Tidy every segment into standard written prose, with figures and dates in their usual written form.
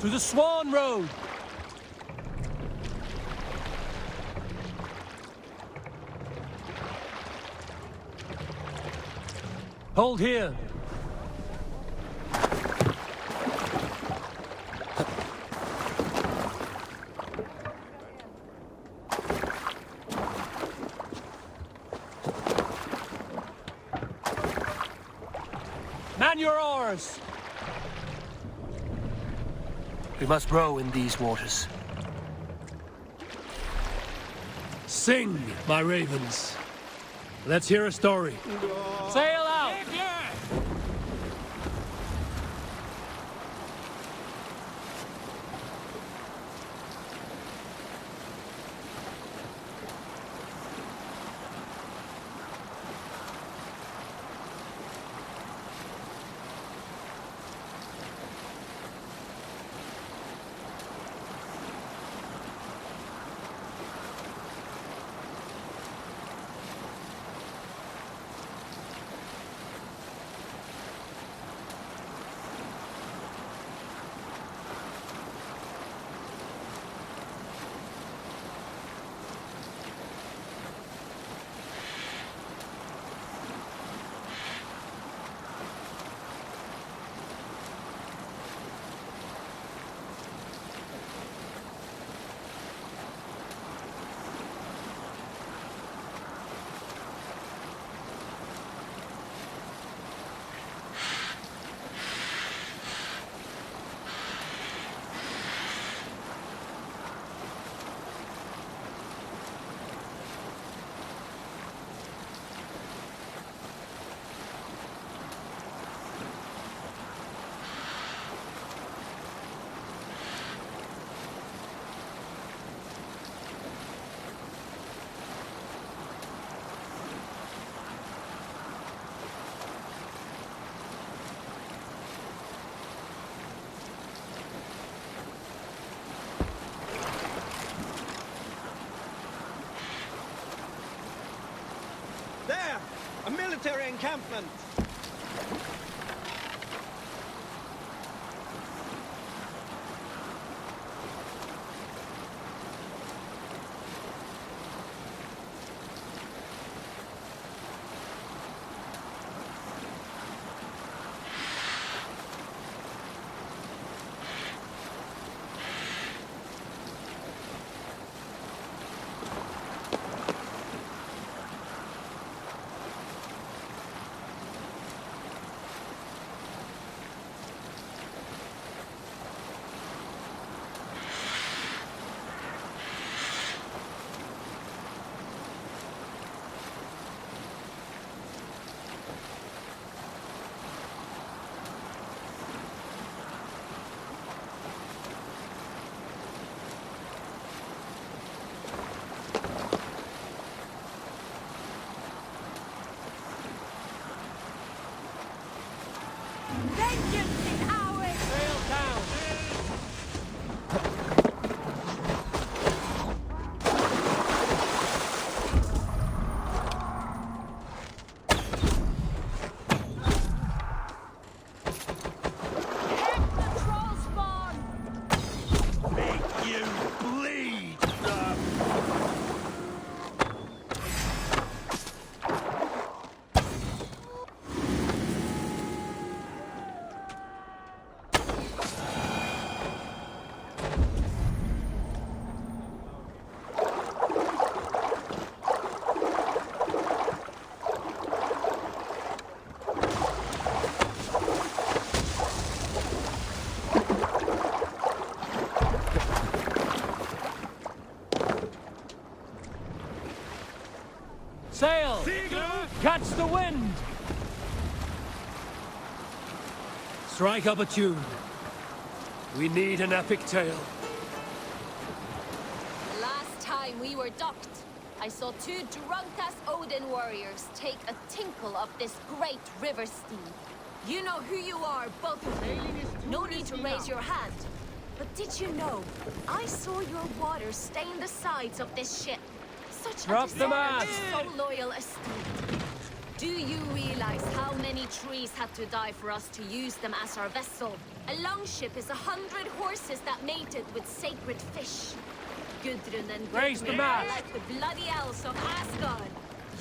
To the Swan Road! Hold here. Man your oars! We must row in these waters. Sing, my ravens. Let's hear a story. Sail out! There! A military encampment! Sail! Catch the wind! Strike up a tune. We need an epic tale. Last time we were docked, I saw two drunk-ass Odin warriors take a tinkle of this great river steam. You know who you are, both of you. No need to raise your hand. But did you know, I saw your water stain the sides of this ship. Such Drop a the mast! so loyal a steed. Do you realize how many trees had to die for us to use them as our vessel? A longship is 100 horses that mated with sacred fish. Gudrun and Raise the Gudrun mast! are like the bloody elves of Asgard.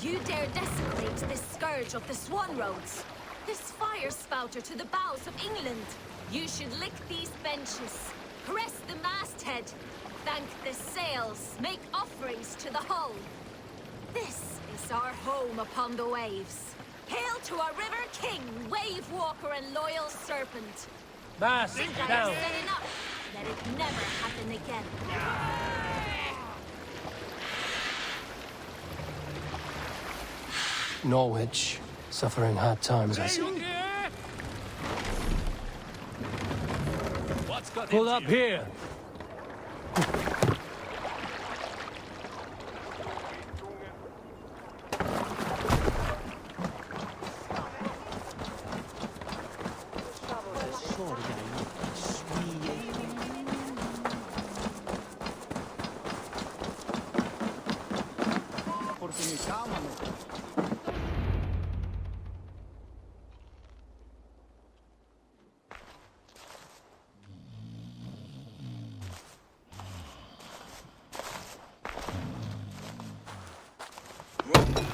You dare desecrate this scourge of the Swan Roads, this fire spouter to the bows of England. You should lick these benches, caress the masthead, thank the sails, make offerings to the hull. This is our home upon the waves. Hail to our river king, wave walker and loyal serpent. Mast Think I have down. said enough. Let it never happen again. Norwich, suffering hard times, I see. What's got Pull up here.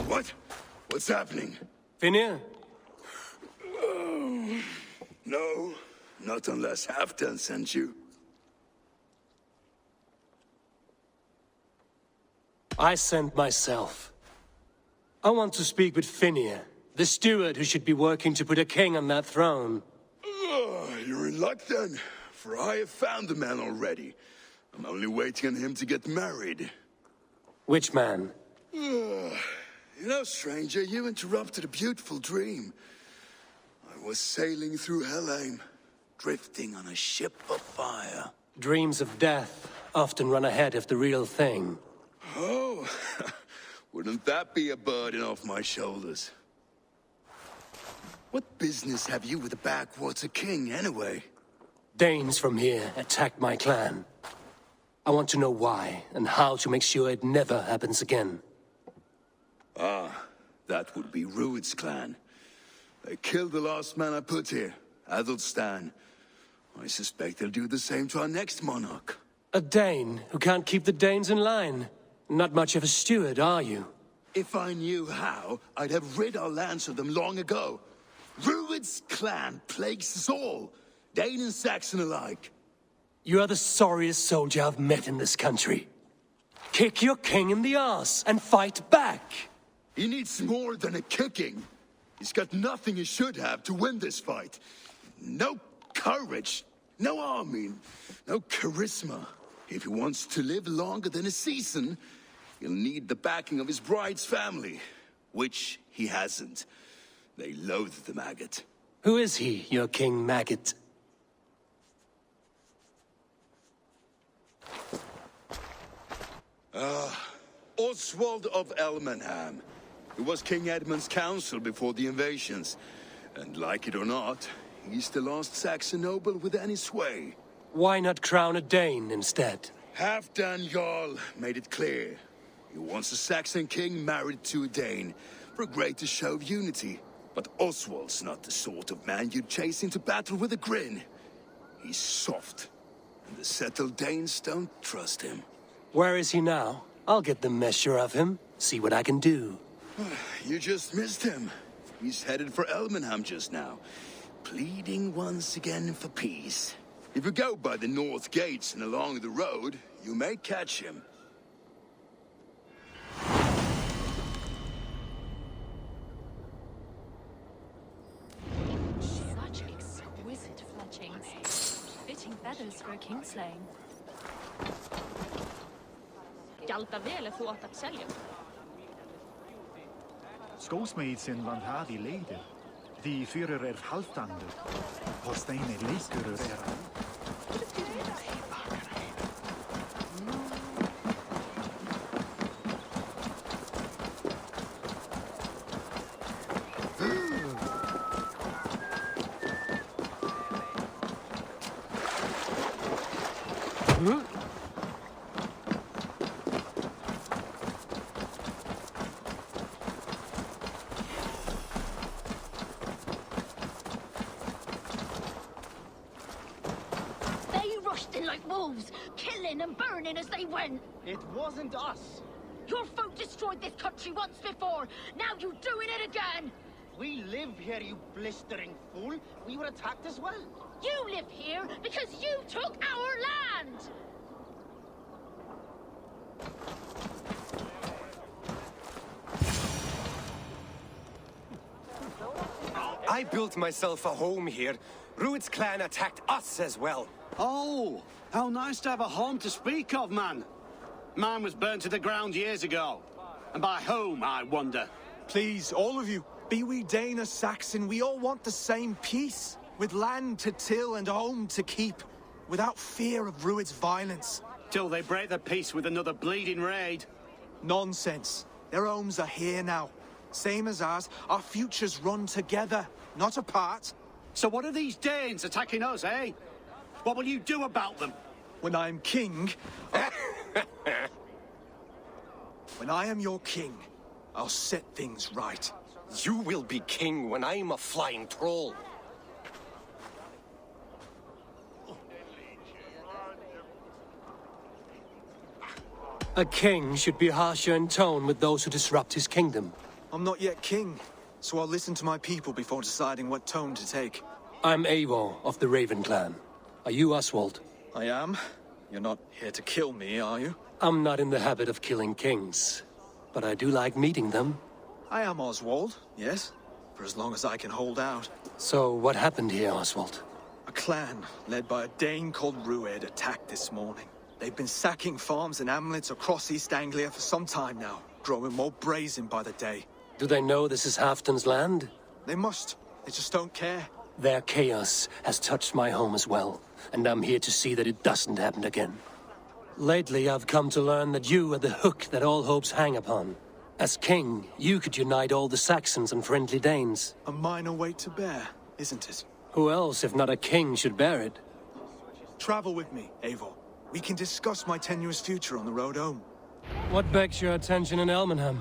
What? What's happening? Finir? No, not unless Halfdan sent you. I sent myself. I want to speak with Finir, the steward who should be working to put a king on that throne. You're in luck then, for I have found the man already. I'm only waiting on him to get married. Which man? You know, stranger, you interrupted a beautiful dream. I was sailing through Helheim, drifting on a ship of fire. Dreams of death often run ahead of the real thing. Oh, wouldn't that be a burden off my shoulders? What business have you with the backwater king, anyway? Danes from here attacked my clan. I want to know why, and how to make sure it never happens again. That would be Rued's clan. They killed the last man I put here, Adelstan. I suspect they'll do the same to our next monarch. A Dane who can't keep the Danes in line. Not much of a steward, are you? If I knew how, I'd have rid our lands of them long ago. Rued's clan plagues us all, Dane and Saxon alike. You are the sorriest soldier I've met in this country. Kick your king in the arse and fight back! He needs more than a kicking. He's got nothing he should have to win this fight. No courage, no army, no charisma. If he wants to live longer than a season, he'll need the backing of his bride's family, which he hasn't. They loathe the maggot. Who is he, your King Maggot? Oswald of Elmenham. He was King Edmund's counsel before the invasions. And like it or not, he's the last Saxon noble with any sway. Why not crown a Dane instead? Halfdan Jarl made it clear. He wants a Saxon king married to a Dane for a greater show of unity. But Oswald's not the sort of man you'd chase into battle with a grin. He's soft, and the settled Danes don't trust him. Where is he now? I'll get the measure of him, see what I can do. You just missed him. He's headed for Elmenham just now, pleading once again for peace. If you go by the north gates and along the road, you may catch him. Such exquisite fletchings. Fitting feathers for a kingslaying. Galtar vi eller få att sälja? Skosmedsen Valhalla leder. De Führer Halvdander. Holsteiner Leikurur wolves, killing and burning as they went. It wasn't us. Your folk destroyed this country once before. Now you're doing it again. We live here, you blistering fool. We were attacked as well. You live here because you took our land. I built myself a home here. Rued's clan attacked us as well. Oh, how nice to have a home to speak of, man. Mine was burnt to the ground years ago. And by whom, I wonder? Please, all of you, be we Dane or Saxon, we all want the same peace. With land to till and home to keep. Without fear of Rued's violence. Till they break the peace with another bleeding raid. Nonsense. Their homes are here now. Same as ours, our futures run together, not apart. So what are these Danes attacking us, eh? What will you do about them? When I'm king... When I am your king, I'll set things right. You will be king when I'm a flying troll. A king should be harsher in tone with those who disrupt his kingdom. I'm not yet king, so I'll listen to my people before deciding what tone to take. I'm Eivor of the Raven clan. Are you Oswald? I am. You're not here to kill me, are you? I'm not in the habit of killing kings, but I do like meeting them. I am Oswald, yes, for as long as I can hold out. So what happened here, Oswald? A clan, led by a Dane called Rued, attacked this morning. They've been sacking farms and hamlets across East Anglia for some time now, growing more brazen by the day. Do they know this is Halfton's land? They must. They just don't care. Their chaos has touched my home as well, and I'm here to see that it doesn't happen again. Lately, I've come to learn that you are the hook that all hopes hang upon. As king, you could unite all the Saxons and friendly Danes. A minor weight to bear, isn't it? Who else, if not a king, should bear it? Travel with me, Eivor. We can discuss my tenuous future on the road home. What begs your attention in Elmenham?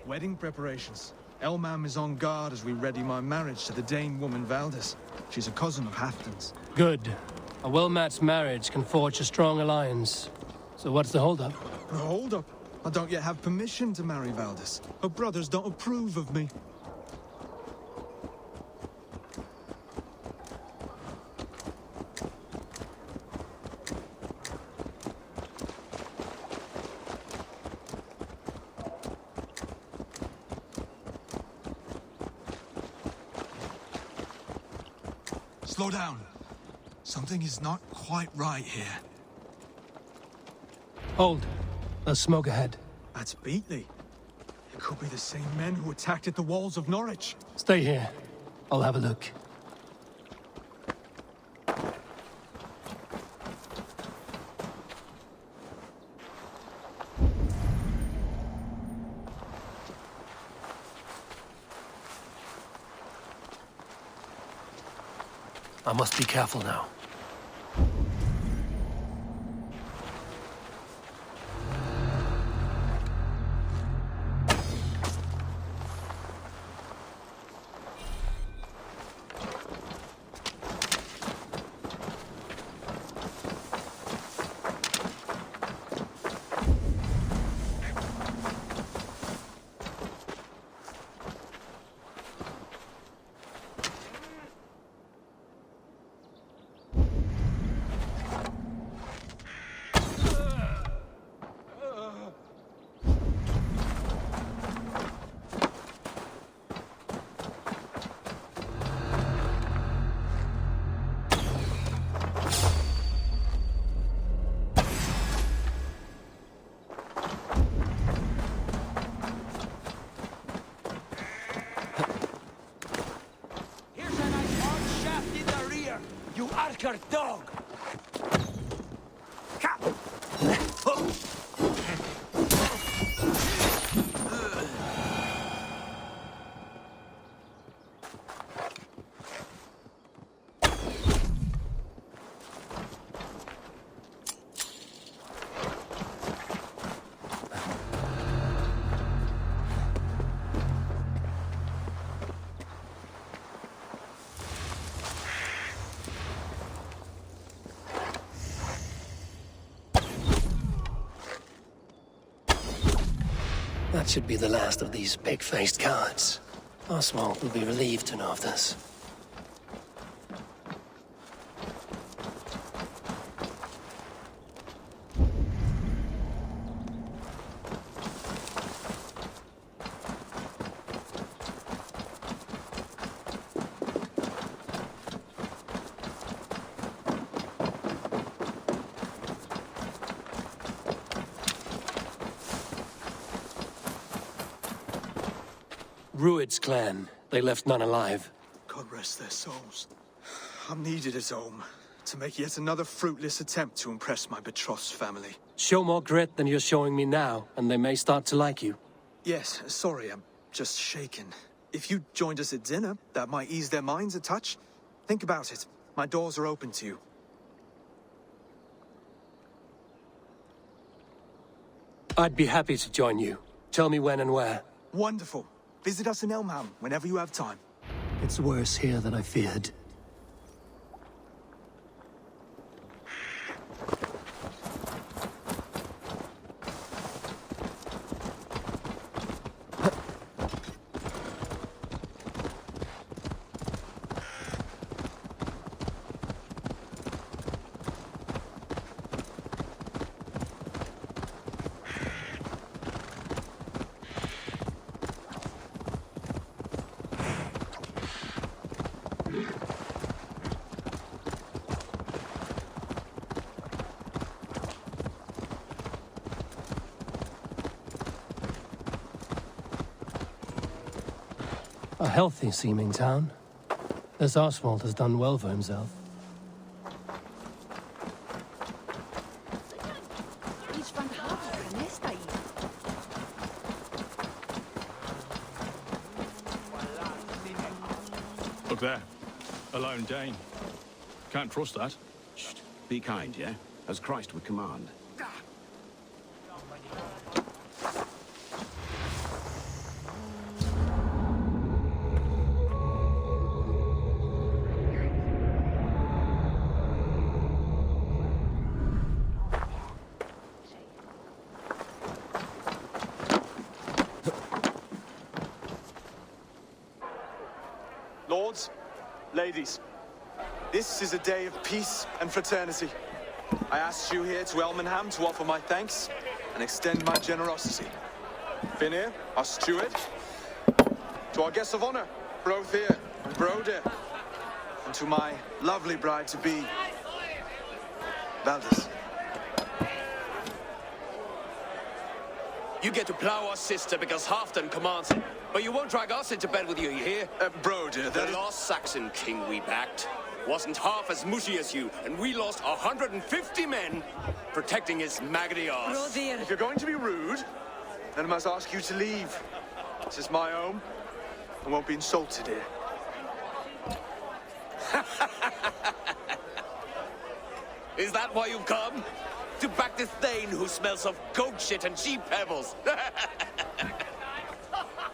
Wedding preparations. Elmam is on guard as we ready my marriage to the Dane woman Valdis. She's a cousin of Halfton's. Good. A well-matched marriage can forge a strong alliance. So what's the holdup? The holdup? I don't yet have permission to marry Valdis. Her brothers don't approve of me. Slow down. Something is not quite right here. Hold. There's smoke ahead. That's Beatley. It could be the same men who attacked at the walls of Norwich. Stay here. I'll have a look. I must be careful now. Archer dog! That should be the last of these pig-faced cowards. Oswald will be relieved to know of this. Rued's clan. They left none alive. God rest their souls. I'm needed at home to make yet another fruitless attempt to impress my betrothed family. Show more grit than you're showing me now, and they may start to like you. Yes, sorry, I'm just shaken. If you joined us at dinner, that might ease their minds a touch. Think about it. My doors are open to you. I'd be happy to join you. Tell me when and where. Wonderful. Visit us in Elmham whenever you have time. It's worse here than I feared. A healthy-seeming town. This Oswald has done well for himself. Look there. A lone Dane. Can't trust that. Shh. Be kind, yeah? As Christ would command. Lords, ladies, this is a day of peace and fraternity. I asked you here to Elmenham to offer my thanks and extend my generosity. Finir, our steward, to our guests of honor, Brothir and Broder, and to my lovely bride-to-be, Valdis. You get to plow our sister because Halfdan commands it. But you won't drag us into bed with you, you hear? Broder, the last Saxon king we backed wasn't half as mushy as you, and we lost 150 men protecting his maggoty arse. If you're going to be rude, then I must ask you to leave. This is my home. I won't be insulted here. Is that why you've come? To back this Thane who smells of goat shit and sheep pebbles?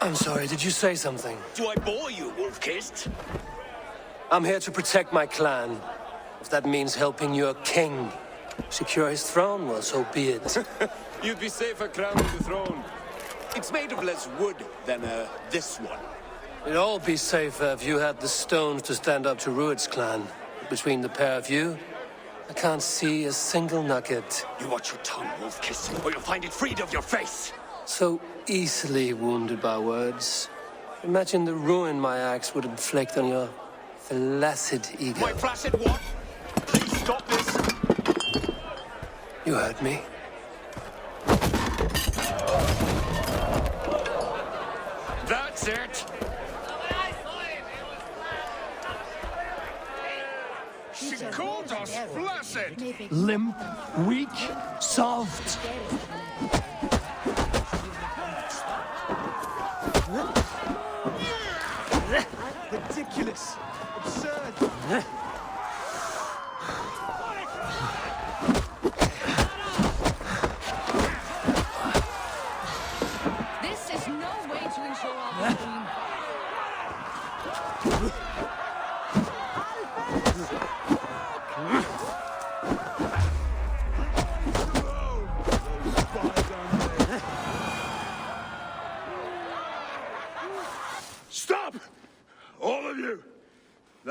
I'm sorry, did you say something? Do I bore you, wolf-kissed? I'm here to protect my clan. If that means helping your king secure his throne, well, so be it. You'd be safer crowning the throne. It's made of less wood than, this one. It'd all be safer if you had the stones to stand up to Rued's clan. Between the pair of you, I can't see a single nugget. You watch your tongue, wolf-kiss, or you'll find it freed of your face. So easily wounded by words. Imagine the ruin my axe would inflict on your flaccid ego. My flaccid what? Please stop this. You heard me. That's it. She called us flaccid. Limp, weak, soft. Ridiculous. Absurd. This is no way to ensure our well-being.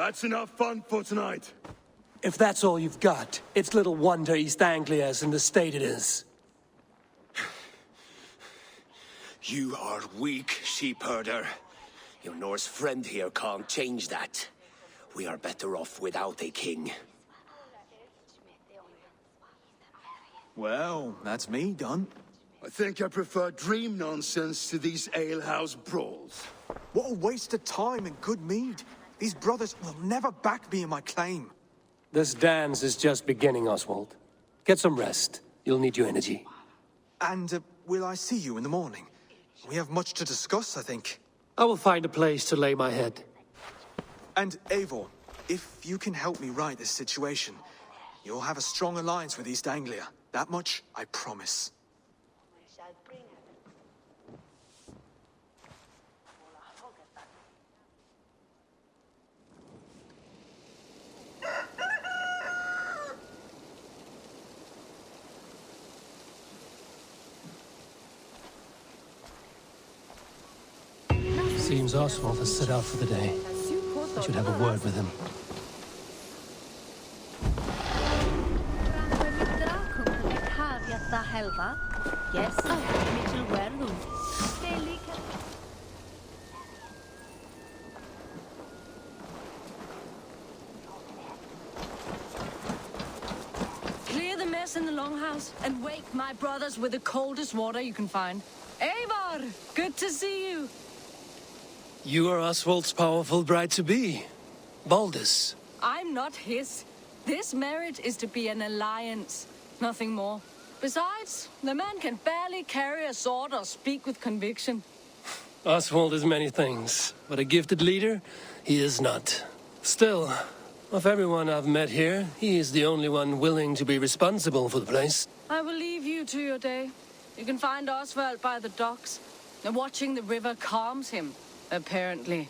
That's enough fun for tonight. If that's all you've got, it's little wonder East Anglia's in the state it is. You are weak, sheepherder. Your Norse friend here can't change that. We are better off without a king. Well, that's me done. I think I prefer dream nonsense to these alehouse brawls. What a waste of time and good mead. These brothers will never back me in my claim. This dance is just beginning, Oswald. Get some rest. You'll need your energy. And will I see you in the morning? We have much to discuss, I think. I will find a place to lay my head. And Eivor, if you can help me right this situation, you'll have a strong alliance with East Anglia. That much, I promise. Seems Oswald has set out for the day. I should have a word with him. Yes, Mitchell Werlu. Clear the mess in the longhouse and wake my brothers with the coldest water you can find. Eivor, good to see you. You are Oswald's powerful bride-to-be. Baldus. I'm not his. This marriage is to be an alliance, nothing more. Besides, the man can barely carry a sword or speak with conviction. Oswald is many things, but a gifted leader, he is not. Still, of everyone I've met here, he is the only one willing to be responsible for the place. I will leave you to your day. You can find Oswald by the docks. And watching the river calms him, apparently.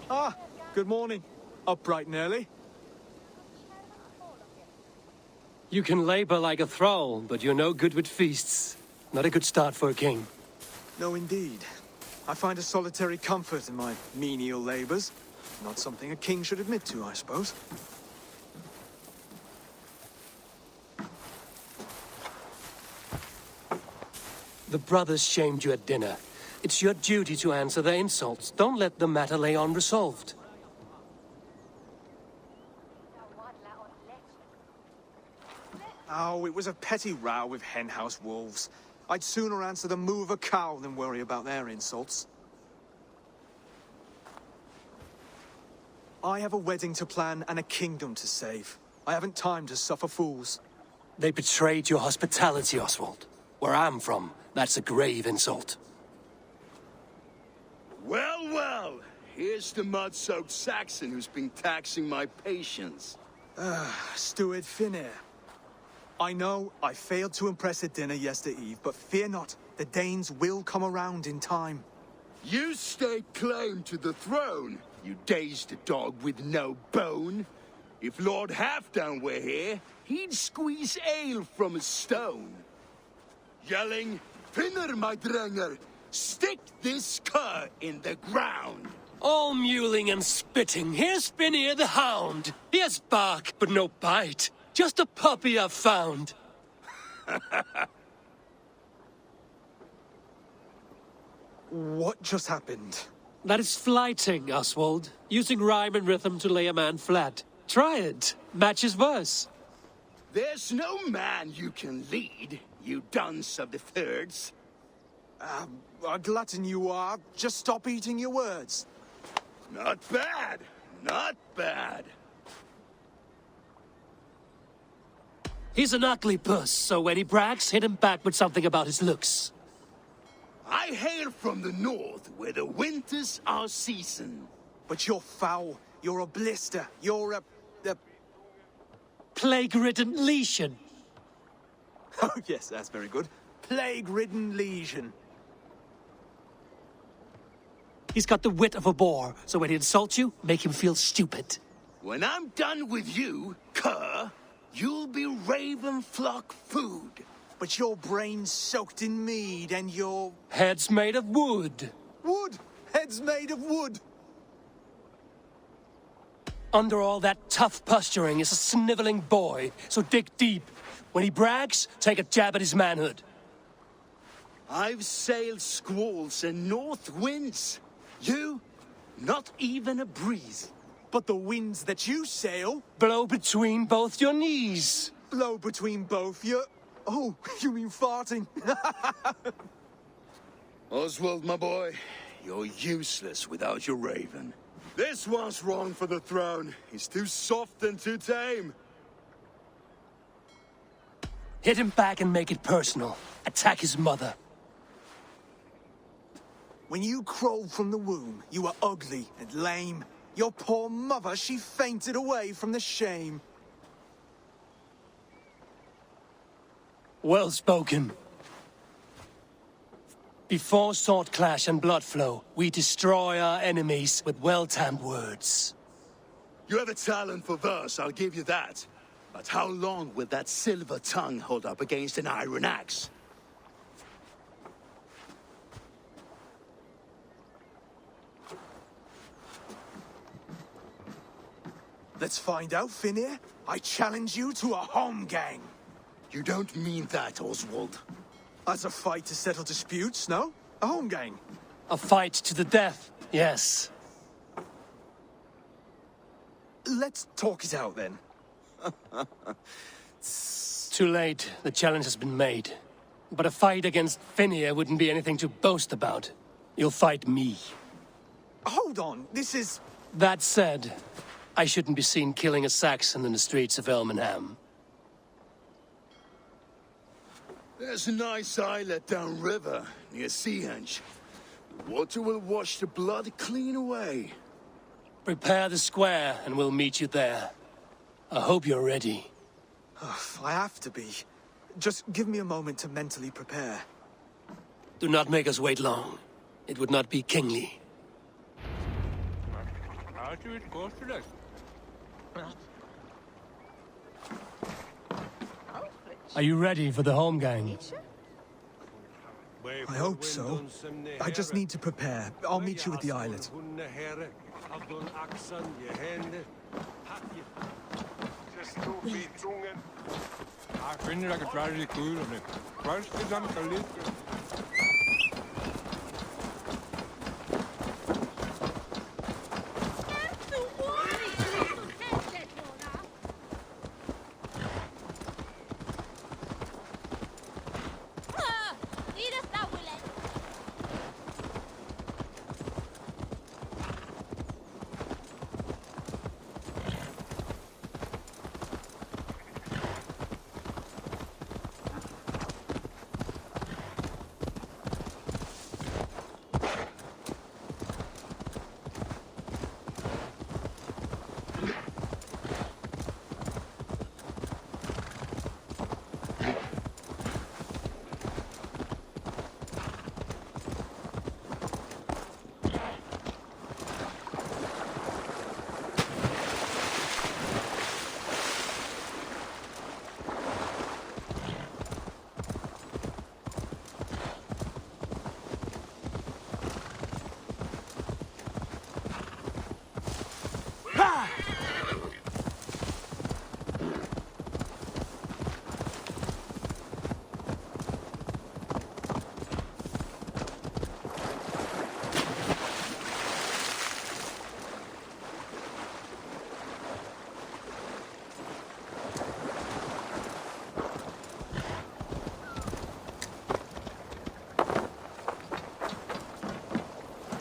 Ah, good morning. Up bright and early. You can labor like a thrall, but you're no good with feasts. Not a good start for a king. No, indeed. I find a solitary comfort in my menial labors. Not something a king should admit to, I suppose. The brothers shamed you at dinner. It's your duty to answer their insults. Don't let the matter lay unresolved. Oh, it was a petty row with henhouse wolves. I'd sooner answer the moo of a cow than worry about their insults. I have a wedding to plan and a kingdom to save. I haven't time to suffer fools. They betrayed your hospitality, Oswald. Where I'm from, that's a grave insult. Well, well. Here's the mud-soaked Saxon who's been taxing my patience. Steward Finnair. I know I failed to impress at dinner yesterday eve, but fear not, the Danes will come around in time. You stake claim to the throne, you dazed dog with no bone. If Lord Halfdown were here, he'd squeeze ale from a stone. Yelling, Finner, my drenger, stick this cur in the ground. All mewling and spitting, here's Finnear the hound. He has bark, but no bite. Just a puppy I've found. What just happened? That is flighting, Oswald. Using rhyme and rhythm to lay a man flat. Try it. Match his verse. There's no man you can lead, you dunce of the thirds. A glutton you are. Just stop eating your words. Not bad. Not bad. He's an ugly puss, so when he brags, hit him back with something about his looks. I hail from the north, where the winters are season. But you're foul. You're a blister. You're a... Plague-ridden lesion. Oh, yes, that's very good. Plague-ridden lesion. He's got the wit of a boar, so when he insults you, make him feel stupid. When I'm done with you, cur, you'll be raven flock food. But your brain's soaked in mead and your... Head's made of wood. Wood! Head's made of wood! Under all that tough posturing is a sniveling boy, so dig deep. When he brags, take a jab at his manhood. I've sailed squalls and north winds. You, not even a breeze. But the winds that you sail... Blow between both your knees. Blow between both your... Oh, you mean farting? Oswald, my boy, you're useless without your raven. This one's wrong for the throne. He's too soft and too tame. Hit him back and make it personal. Attack his mother. When you crawled from the womb, you were ugly and lame. Your poor mother, she fainted away from the shame. Well spoken. Before sword clash and blood flow, we destroy our enemies with well-timed words. You have a talent for verse, I'll give you that. But how long will that silver tongue hold up against an iron axe? Let's find out, Finir. I challenge you to a home gang. You don't mean that, Oswald. As a fight to settle disputes, no? A home gang. A fight to the death, yes. Let's talk it out, then. Too late. The challenge has been made. But a fight against Finir wouldn't be anything to boast about. You'll fight me. Hold on, this is... That said, I shouldn't be seen killing a Saxon in the streets of Elmenham. There's a nice islet downriver, near Seahenge. The water will wash the blood clean away. Prepare the square, and we'll meet you there. I hope you're ready. I have to be. Just give me a moment to mentally prepare. Do not make us wait long. It would not be kingly. Are you ready for the home gang? I hope so. I just need to prepare. I'll meet you at the islet.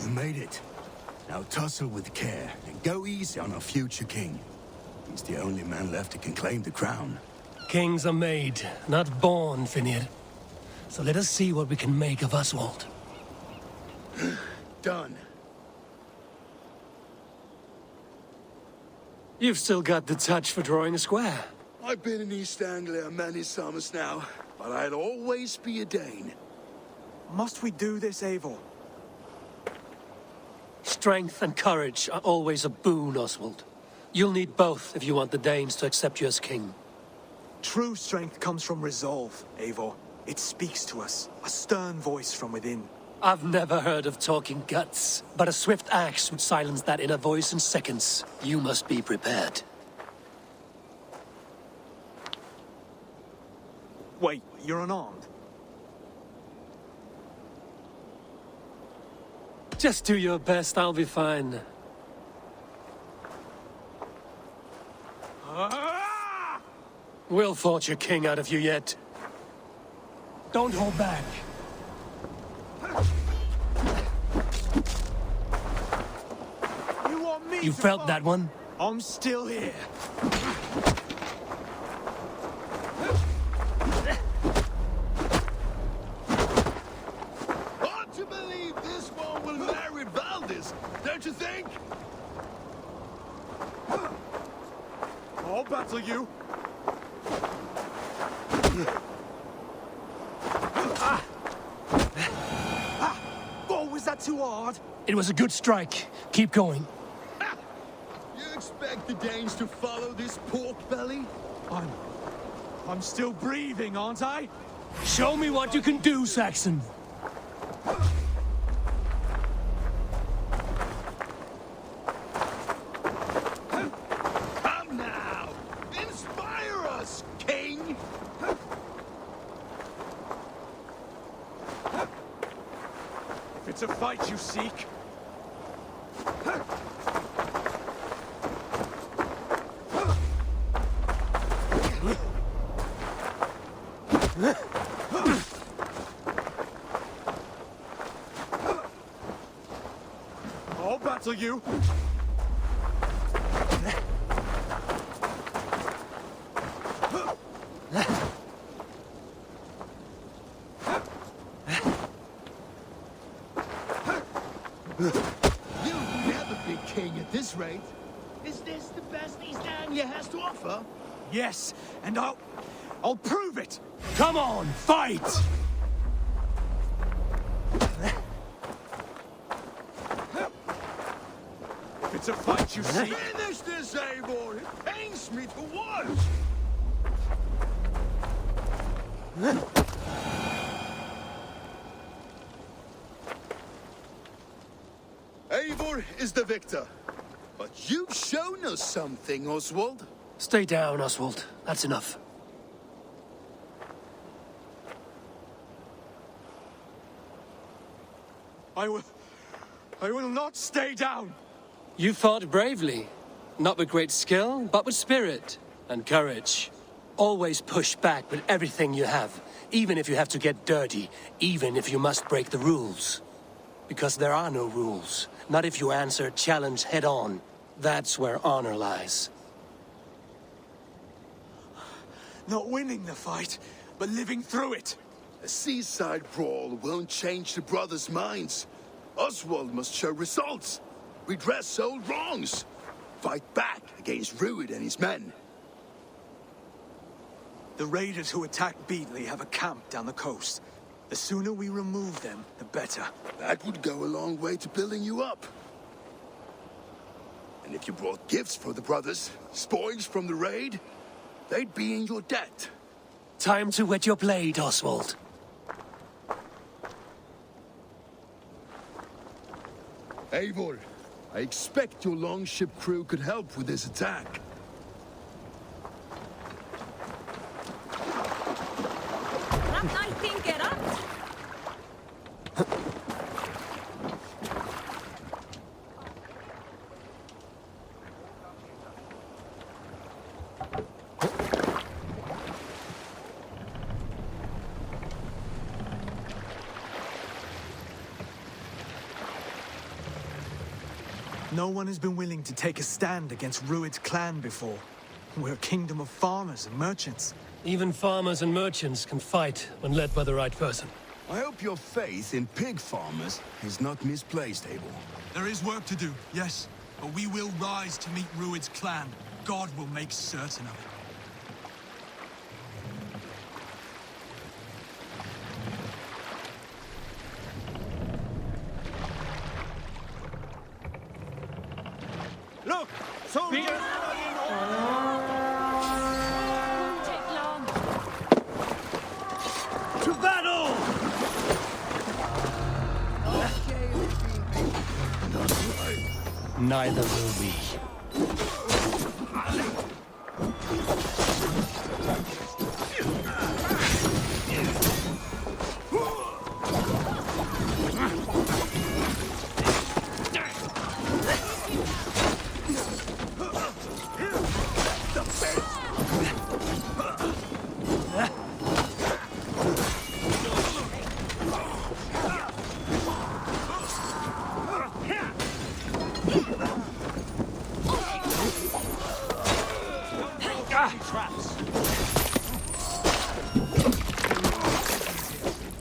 You made it. Now tussle with care and go easy on our future king. He's the only man left who can claim the crown. Kings are made, not born, Finir. So let us see what we can make of Oswald. Done. You've still got the touch for drawing a square. I've been in East Anglia many summers now, but I'll always be a Dane. Must we do this, Eivor? Strength and courage are always a boon, Oswald. You'll need both if you want the Danes to accept you as king. True strength comes from resolve, Eivor. It speaks to us, a stern voice from within. I've never heard of talking guts, but a swift axe would silence that inner voice in seconds. You must be prepared. Wait, you're unarmed? Just do your best, I'll be fine. We'll forge a king out of you yet. Don't hold back. You want me You to felt fight? that one? I'm still here. Hard to believe this one will marry Valdis, don't you think? I'll battle you. Oh, was that too hard? It was a good strike. Keep going. You expect the Danes to follow this pork belly? I'm still breathing, aren't I? Show me what you can do, Saxon. Come now! Inspire us, King! If it's a fight you seek, I'll battle you. You'll never be king at this rate. Is this the best East Anglia has to offer? Yes, and I'll prove it. Come on, fight! If it's a fight you seek, Finish this, Eivor! It pains me to watch! Eivor is the victor. But you've shown us something, Oswald. Stay down, Oswald. That's enough. I will not stay down. You fought bravely. Not with great skill, but with spirit and courage. Always push back with everything you have, even if you have to get dirty, even if you must break the rules. Because there are no rules. Not if you answer a challenge head on. That's where honor lies. Not winning the fight, but living through it. A seaside brawl won't change the brothers' minds. Oswald must show results. Redress old wrongs. Fight back against Rued and his men. The raiders who attacked Beatley have a camp down the coast. The sooner we remove them, the better. That would go a long way to building you up. And if you brought gifts for the brothers, spoils from the raid, they'd be in your debt. Time to wet your blade, Oswald. Eivor, I expect your longship crew could help with this attack. No one has been willing to take a stand against Rued's clan before. We're a kingdom of farmers and merchants. Even farmers and merchants can fight when led by the right person. I hope your faith in pig farmers is not misplaced, Abel. There is work to do, yes. But we will rise to meet Rued's clan. God will make certain of it. Look! Soldiers! Won't take long. To battle! Neither will we.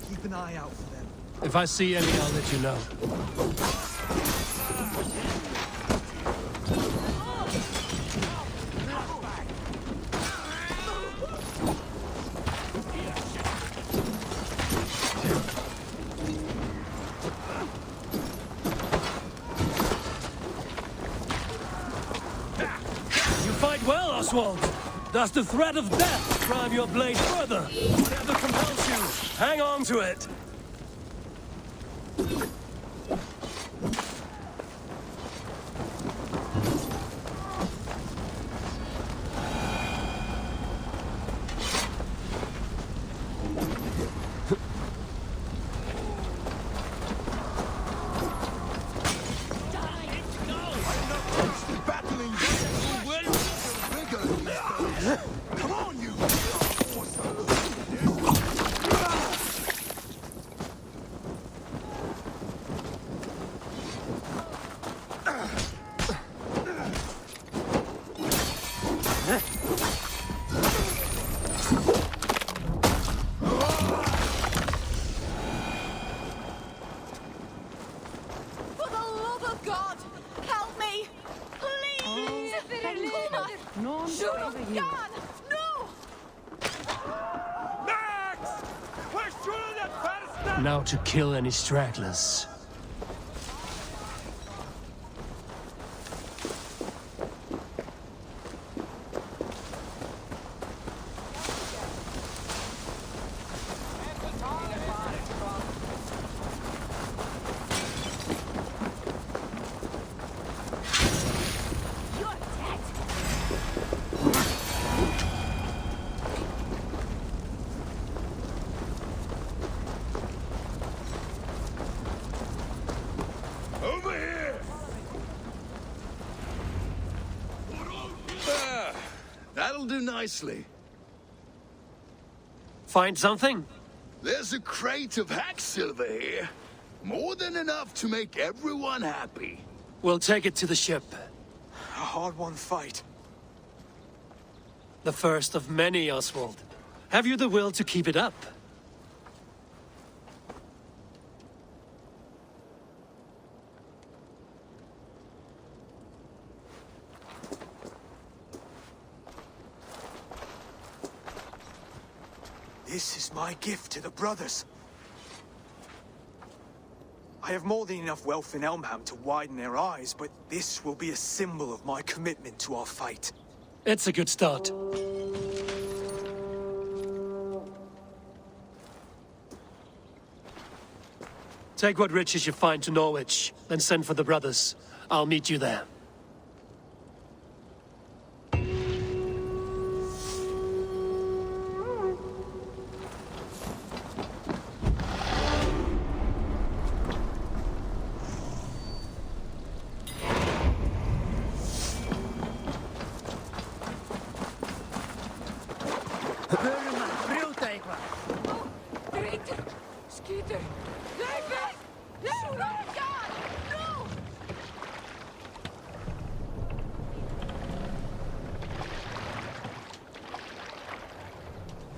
Keep an eye out for them. If I see any, I'll let you know. You fight well, Oswald. Does the threat of death drive your blade further? Whatever compels you, hang on to it. Come on, you! For the love of God, help me! Please! No, Shoot him! God! No! Now to kill any stragglers. Over here! That'll do nicely. Find something? There's a crate of hack silver here. More than enough to make everyone happy. We'll take it to the ship. A hard-won fight. The first of many, Oswald. Have you the will to keep it up? This is my gift to the brothers. I have more than enough wealth in Elmham to widen their eyes, but this will be a symbol of my commitment to our fight. It's a good start. Take what riches you find to Norwich, then send for the brothers. I'll meet you there.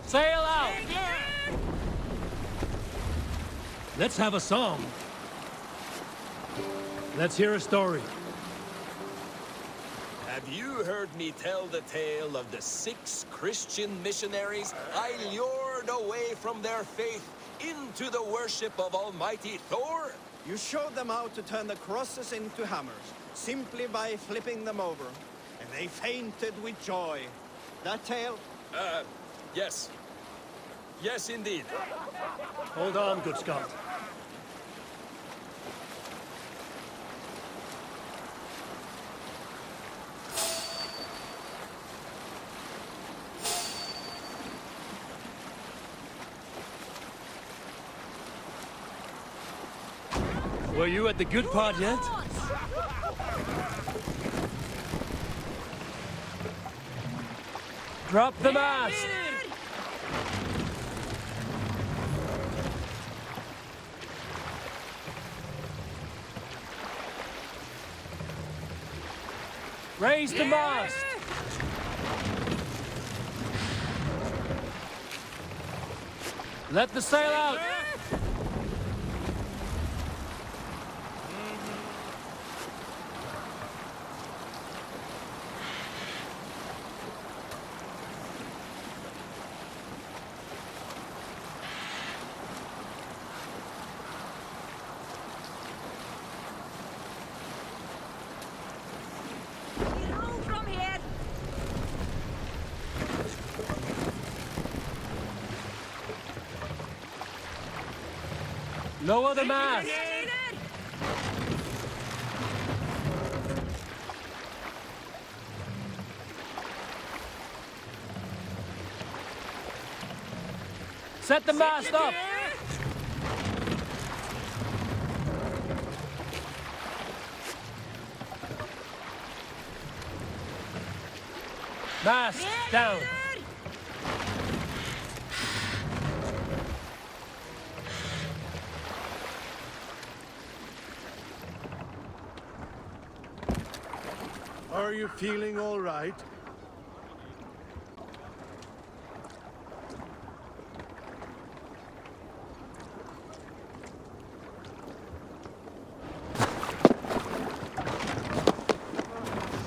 Sail out! Let's have a song. Let's hear a story. Have you heard me tell the tale of the 6 Christian missionaries I lured away from their faith into the worship of Almighty Thor? You showed them how to turn the crosses into hammers, simply by flipping them over. And they fainted with joy. That tale? Yes. Yes, indeed. Hold on, good Scott. Were you at the good part yet? Drop the mast! Raise the mast! Let the sail out! Lower the mast! Set the mast up! Mast down! Are you feeling all right?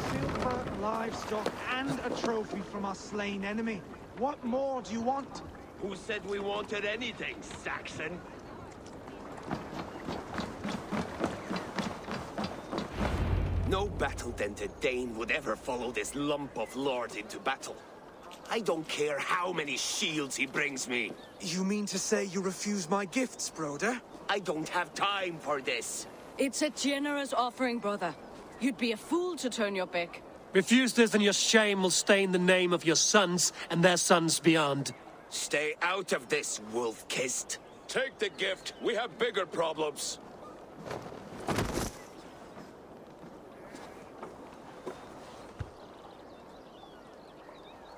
Silver, livestock, and a trophy from our slain enemy. What more do you want? Who said we wanted anything, Saxon? No battle-dented Dane would ever follow this lump of lord into battle. I don't care how many shields he brings me. You mean to say you refuse my gifts, broder? I don't have time for this. It's a generous offering, brother. You'd be a fool to turn your back. Refuse this and your shame will stain the name of your sons and their sons beyond. Stay out of this, wolf-kissed. Take the gift. We have bigger problems.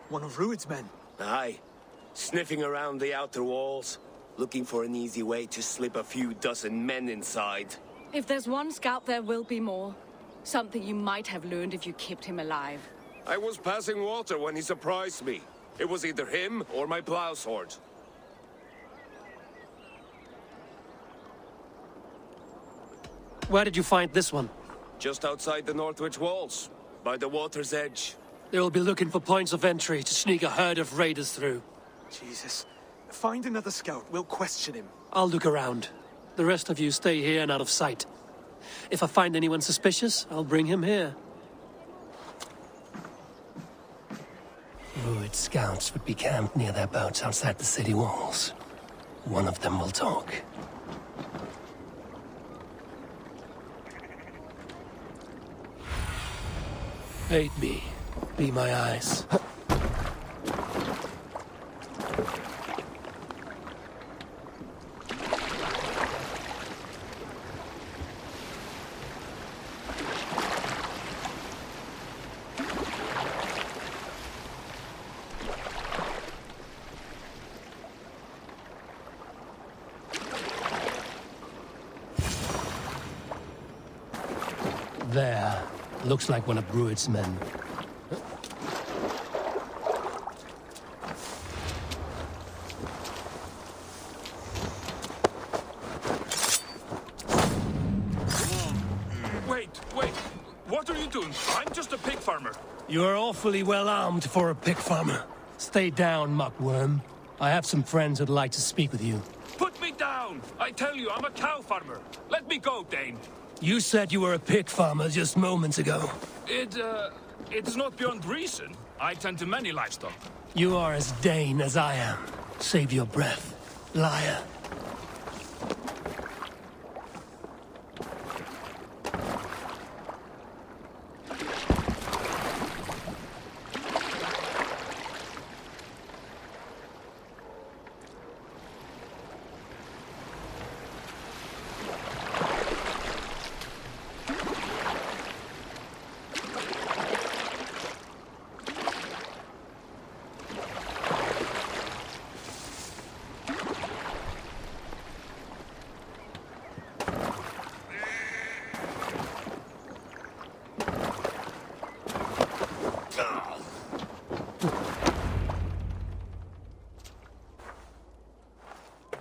One of Rued's men. Aye. Sniffing around the outer walls, looking for an easy way to slip a few dozen men inside. If there's one scout, there will be more. Something you might have learned if you kept him alive. I was passing water when he surprised me. It was either him or my plow sword. Where did you find this one? Just outside the Northwich walls, by the water's edge. They'll be looking for points of entry to sneak a herd of raiders through. Jesus. Find another scout. We'll question him. I'll look around. The rest of you stay here and out of sight. If I find anyone suspicious, I'll bring him here. Rued scouts would be camped near their boats outside the city walls. One of them will talk. Aid me. Be my eyes. There. Looks like one of Rued's men. farmer. You are awfully well armed for a pig farmer. Stay down, muckworm. I have some friends who'd like to speak with you. Put me down! I tell you, I'm a cow farmer. Let me go, Dane. You said you were a pig farmer just moments ago. It's not beyond reason. I tend to many livestock. You are as Dane as I am. Save your breath, liar.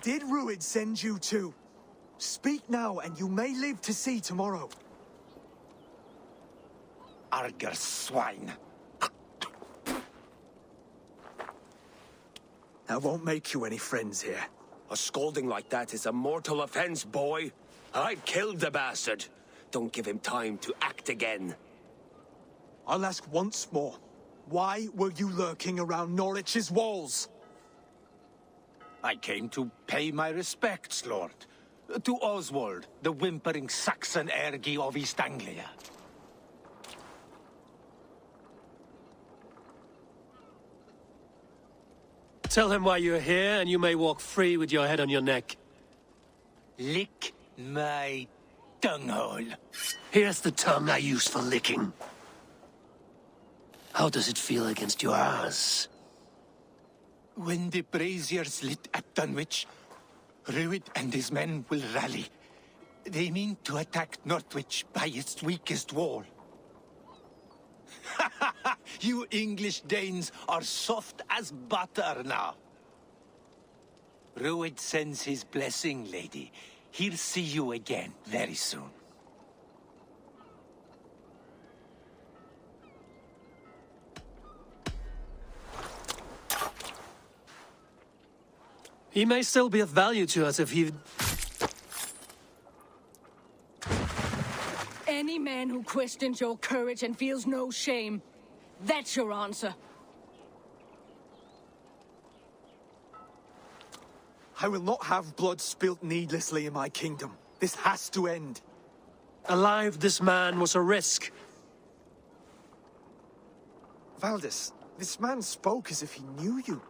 Did Rued send you too? Speak now, and you may live to see tomorrow. Arger swine. I won't make you any friends here. A scolding like that is a mortal offense, boy. I killed the bastard. Don't give him time to act again. I'll ask once more. Why were you lurking around Norwich's walls? I came to pay my respects, Lord. To Oswald, the whimpering Saxon ergi of East Anglia. Tell him why you're here, and you may walk free with your head on your neck. Lick my tonguehole. Here's the tongue I use for licking. How does it feel against your ass? When the braziers lit at Dunwich, Rued and his men will rally. They mean to attack Northwich by its weakest wall. You English Danes are soft as butter now. Rued sends his blessing, lady. He'll see you again very soon. He may still be of value to us if he... Any man who questions your courage and feels no shame, that's your answer. I will not have blood spilt needlessly in my kingdom. This has to end. Alive, this man was a risk. Valdis, this man spoke as if he knew you.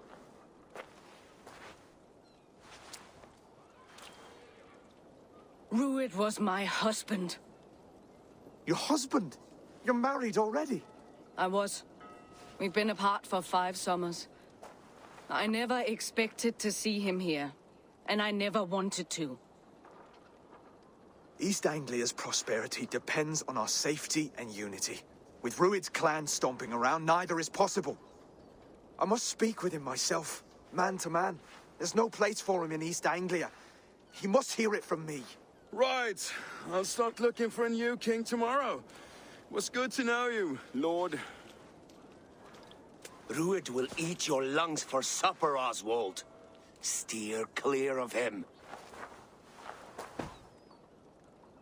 Rued was my husband. Your husband? You're married already? I was. We've been apart for 5 summers. I never expected to see him here, and I never wanted to. East Anglia's prosperity depends on our safety and unity. With Rued's clan stomping around, neither is possible. I must speak with him myself, man to man. There's no place for him in East Anglia. He must hear it from me. Right. I'll start looking for a new king tomorrow. It was good to know you, Lord. Rued will eat your lungs for supper, Oswald. Steer clear of him.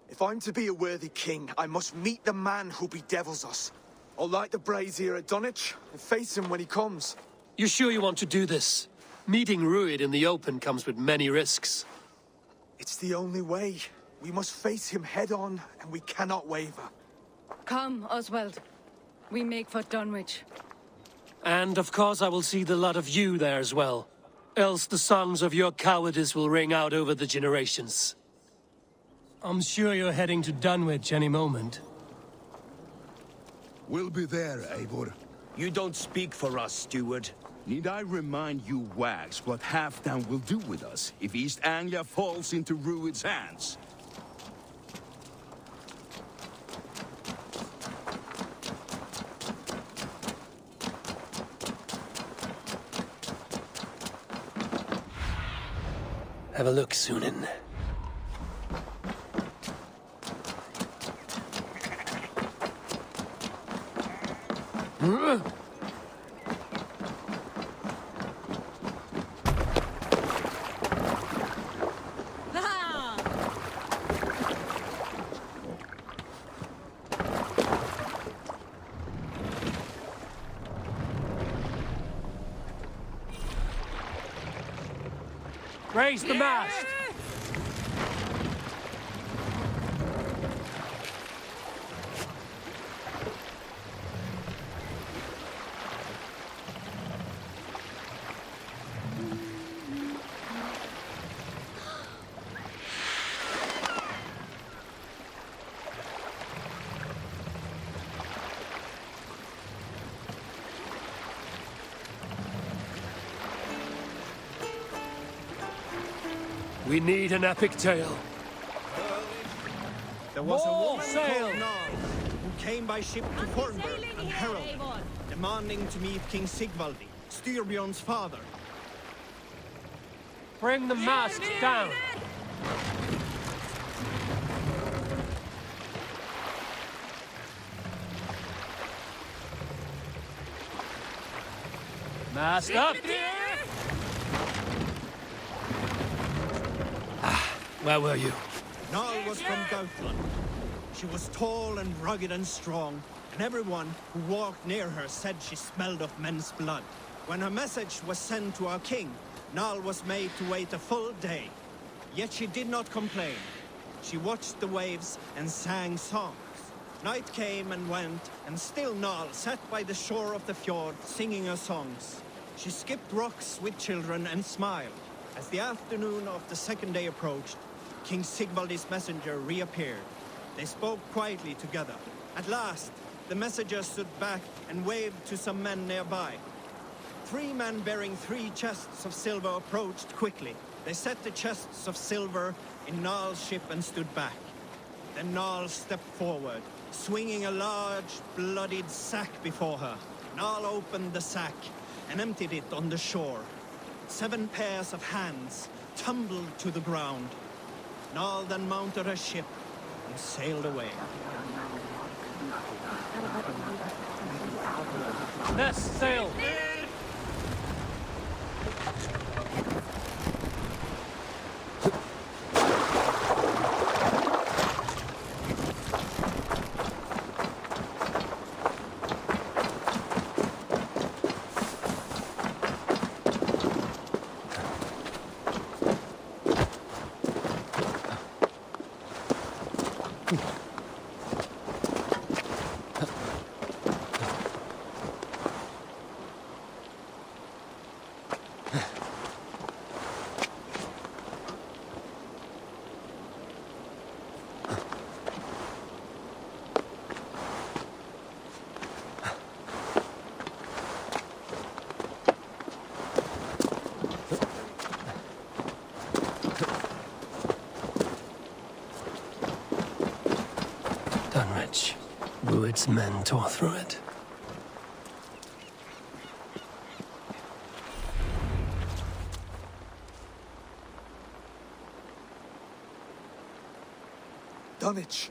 If I'm to be a worthy king, I must meet the man who bedevils us. I'll light the brazier at Dunwich and face him when he comes. You sure you want to do this? Meeting Rued in the open comes with many risks. It's the only way. We must face him head-on, and we cannot waver. Come, Oswald. We make for Dunwich. And of course I will see the lot of you there as well. Else the songs of your cowardice will ring out over the generations. I'm sure you're heading to Dunwich any moment. We'll be there, Eivor. You don't speak for us, steward. Need I remind you, wags, what Halfdan will do with us if East Anglia falls into Rued's hands? Have a look, Sunan. Raise the mast! We need an epic tale. There was a More woman sail! called Nal who came by ship to Fornburg and Herald, demanding to meet King Sigvaldi, Styrbjorn's father. Bring the mast down. Mast up! Where were you? Nal was from Gautland. She was tall and rugged and strong, and everyone who walked near her said she smelled of men's blood. When her message was sent to our king, Nal was made to wait a full day. Yet she did not complain. She watched the waves and sang songs. Night came and went, and still Nal sat by the shore of the fjord singing her songs. She skipped rocks with children and smiled. As the afternoon of the second day approached, King Sigvaldi's messenger reappeared. They spoke quietly together. At last, the messenger stood back and waved to some men nearby. 3 men bearing 3 chests of silver approached quickly. They set the chests of silver in Nal's ship and stood back. Then Nal stepped forward, swinging a large, bloodied sack before her. Nal opened the sack and emptied it on the shore. 7 pairs of hands tumbled to the ground. Nal then mounted her ship and sailed away. Let's sail! Dunwich. Rued's men tore through it. Dunwich.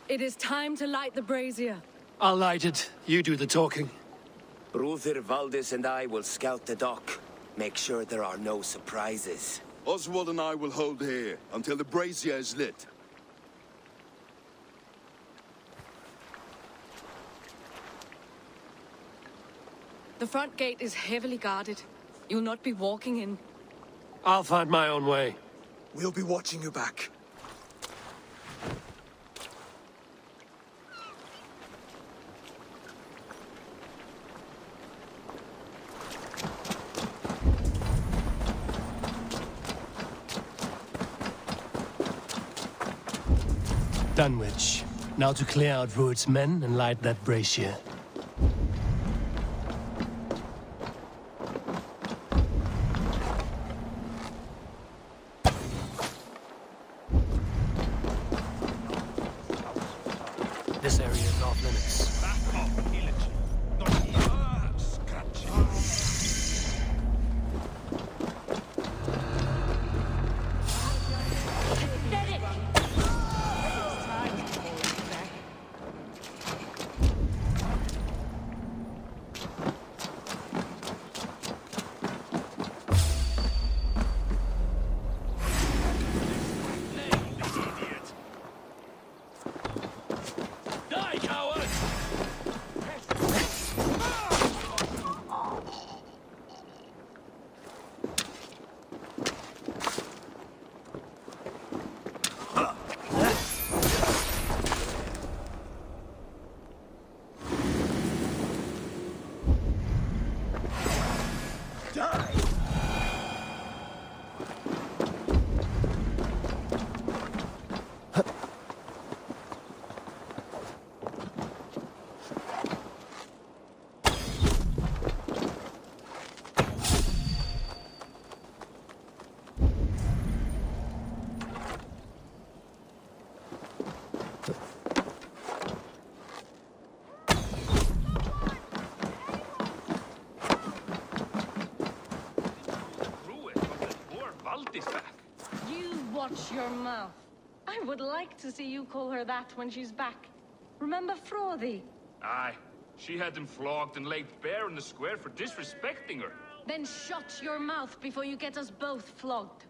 It is time to light the brazier. I'll light it. You do the talking. Brother Valdis and I will scout the dock. Make sure there are no surprises. Oswald and I will hold here until the brazier is lit. The front gate is heavily guarded. You'll not be walking in. I'll find my own way. We'll be watching you back. Dunwich. Now to clear out Rued's men and light that brazier. This area is off limits. Back off, village. I would like to see you call her that when she's back. Remember Frothy? Aye. She had him flogged and laid bare in the square for disrespecting her. Then shut your mouth before you get us both flogged.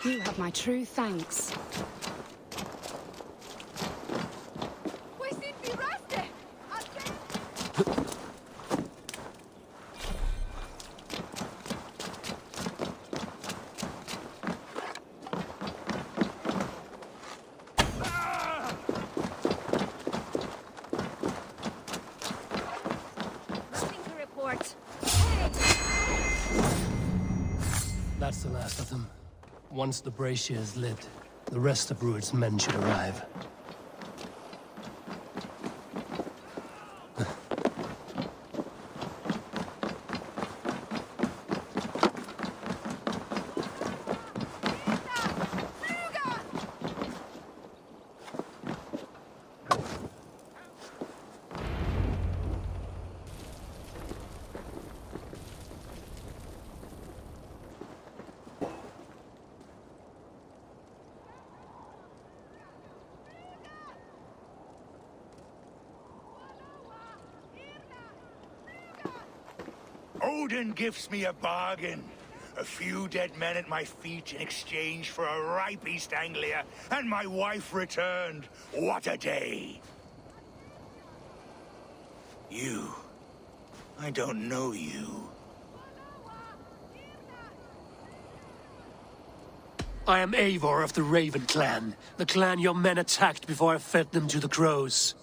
You have my true thanks. That's the last of them. Once the brazier is lit, the rest of Rued's men should arrive. Odin gives me a bargain. A few dead men at my feet in exchange for a ripe East Anglia, and my wife returned. What a day! You. I don't know you. I am Eivor of the Raven clan, the clan your men attacked before I fed them to the crows.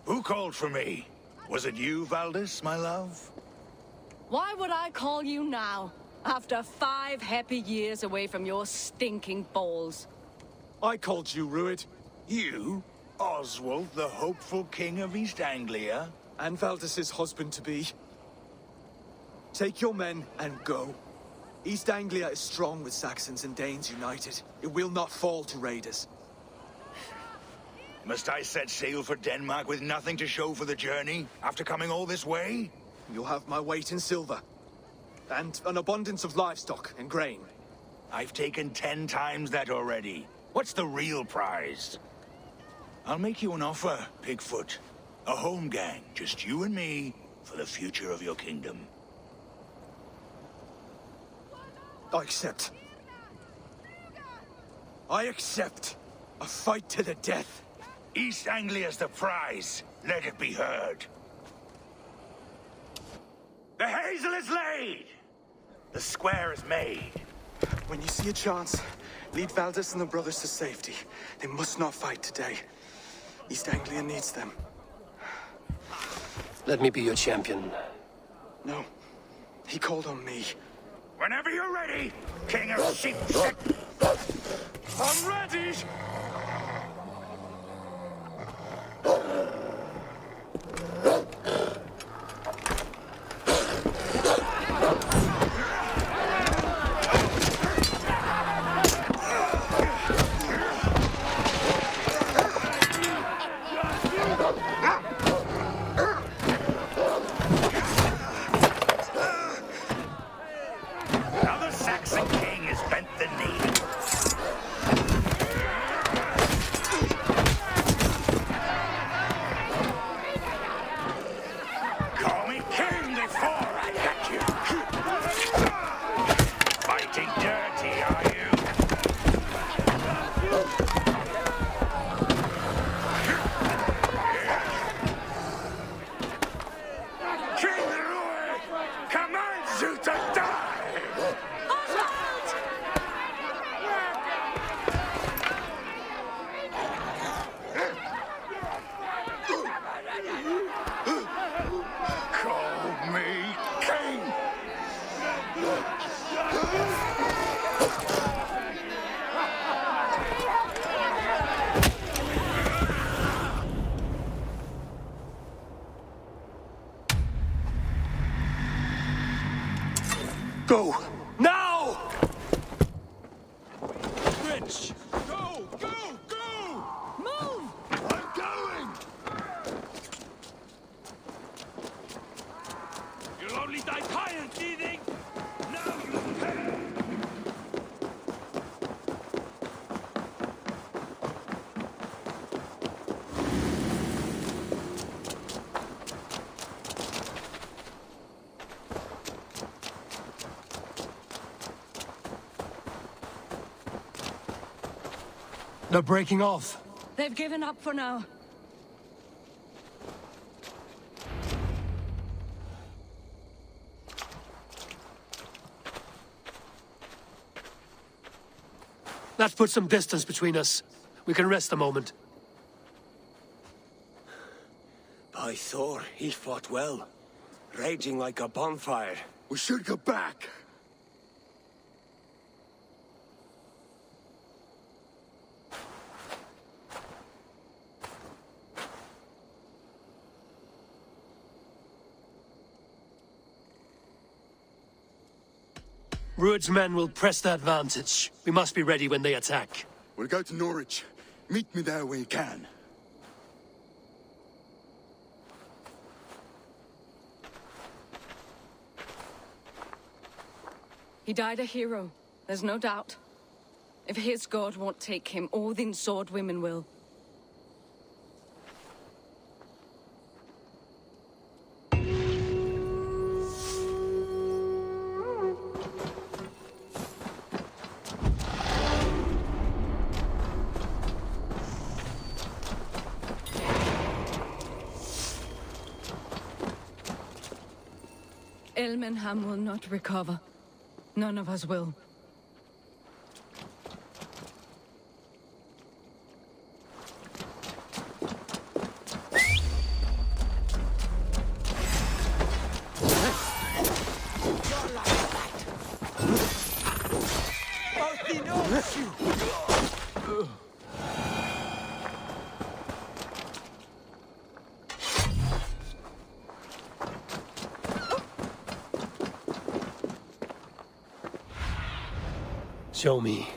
Who called for me? Was it you, Valdis, my love? Why would I call you now, after 5 happy years away from your stinking balls? I called you, Rued. You? Oswald, the hopeful king of East Anglia? And Valdis's husband-to-be. Take your men and go. East Anglia is strong with Saxons and Danes united. It will not fall to raiders. Must I set sail for Denmark with nothing to show for the journey, after coming all this way? You'll have my weight in silver. And an abundance of livestock and grain. I've taken 10 times that already. What's the real prize? I'll make you an offer, Pigfoot. A home gang, just you and me, for the future of your kingdom. I accept. I accept. A fight to the death. East Anglia's the prize. Let it be heard. The hazel is laid! The square is made. When you see a chance, lead Valdis and the brothers to safety. They must not fight today. East Anglia needs them. Let me be your champion. No. He called on me. Whenever you're ready, King of Sheep. I'm ready! Commands you! Go! Now! Rich! Go! Go! Go! Move! I'm going! You'll only die tired, thieving! Now you pay! They're breaking off. They've given up for now. That puts some distance between us. We can rest a moment. By Thor, he fought well. Raging like a bonfire. We should go back. Rued's men will press the advantage. We must be ready when they attack. We'll go to Norwich. Meet me there when you can. He died a hero, there's no doubt. If his god won't take him, Odin's sword women will. Elmenham will not recover. None of us will. Show me.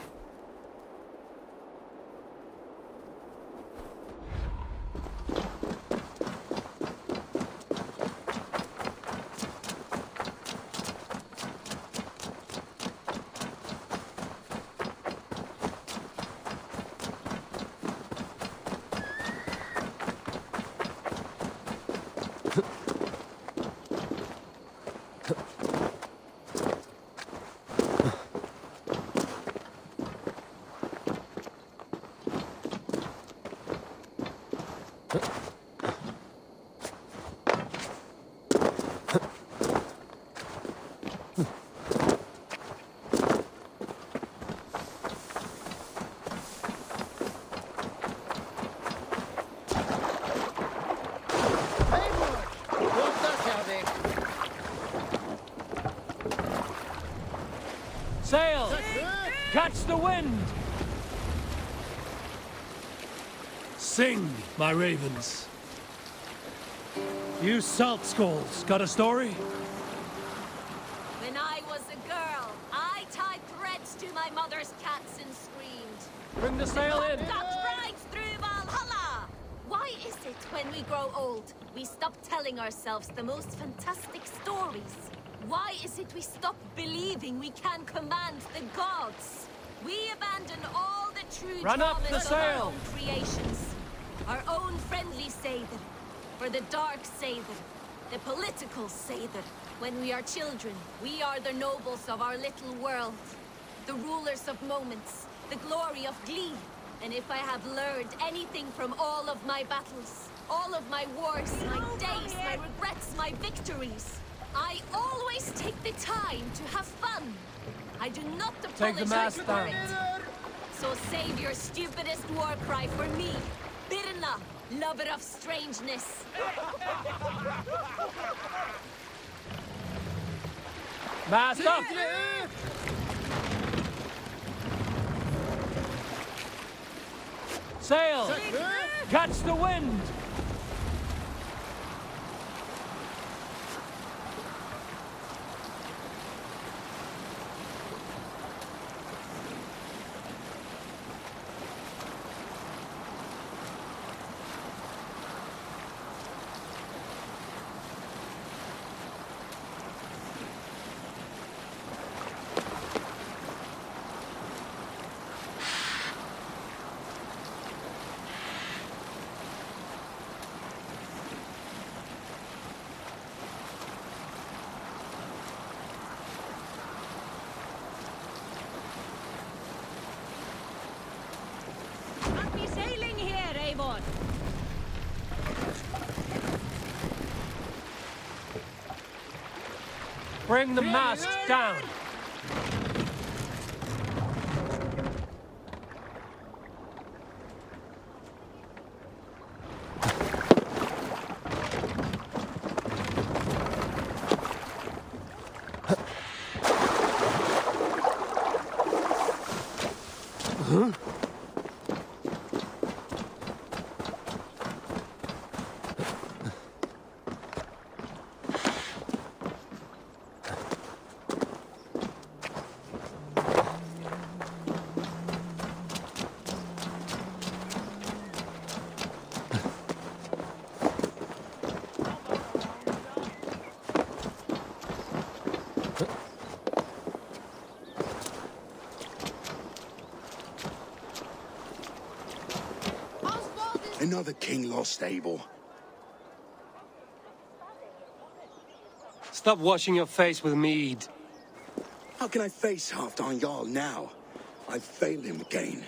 Sail! Catch the wind! Sing, my ravens. You salt skulls, got a story? When I was a girl, I tied threads to my mother's cats and screamed. Bring the sail in! Got rides through Valhalla! Why is it when we grow old, we stop telling ourselves the most fantastic stories? Why is it we stop believing we can command the gods? We abandon all the true Run up dramas the of our sail. own creations. Our own friendly Seidr, or the dark Seidr, the political Seidr. When we are children, we are the nobles of our little world, the rulers of moments, the glory of glee. And if I have learned anything from all of my battles, all of my wars, my days, my regrets, my victories, I always take the time to have fun. I do not Take the apologize mast for down. it. So save your stupidest war cry for me, Birna, lover of strangeness. Mast up! Sail! Catch the wind! Game on. Bring the mast down. Huh? Another king lost stable. Stop washing your face with mead. How can I face Halfdan Jarl now? I've failed him again.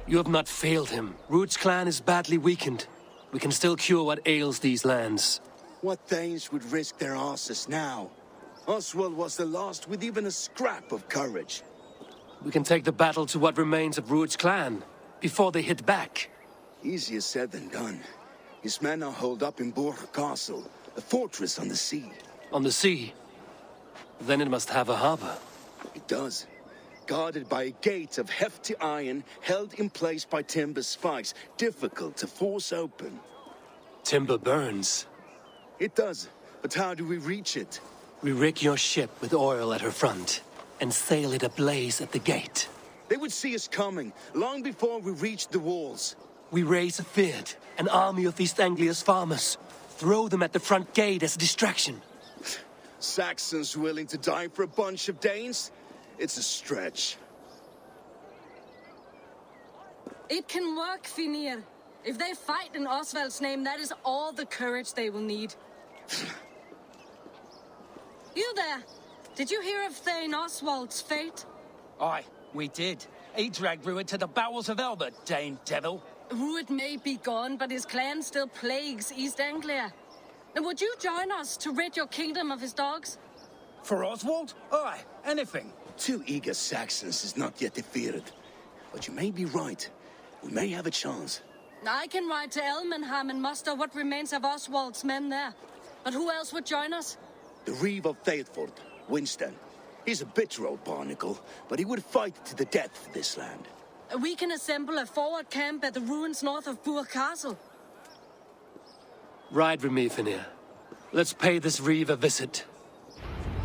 You have not failed him. Ruud's clan is badly weakened. We can still cure what ails these lands. What Danes would risk their asses now? Oswald was the last with even a scrap of courage. We can take the battle to what remains of Ruud's clan, before they hit back. Easier said than done. His men are holed up in Borg Castle, a fortress on the sea. On the sea? Then it must have a harbor. It does. Guarded by a gate of hefty iron, held in place by timber spikes, difficult to force open. Timber burns. It does, but how do we reach it? We rig your ship with oil at her front, and sail it ablaze at the gate. They would see us coming, long before we reached the walls. We raise a Fyrd, an army of East Anglia's farmers. Throw them at the front gate as a distraction. Saxons willing to die for a bunch of Danes? It's a stretch. It can work, Finir. If they fight in Oswald's name, that is all the courage they will need. You there? Did you hear of Thane Oswald's fate? Aye, we did. He dragged Rued to the bowels of Elbert, Dane devil. Rued may be gone, but his clan still plagues East Anglia. And would you join us to rid your kingdom of his dogs? For Oswald? Aye, anything. 2 eager Saxons is not yet defeated. But you may be right. We may have a chance. I can ride to Elmenham and muster what remains of Oswald's men there. But who else would join us? The Reeve of Thetford, Winston. He's a bitter old barnacle, but he would fight to the death for this land. We can assemble a forward camp at the ruins north of Burg Castle. Ride with me, Finir. Let's pay this Reeve a visit.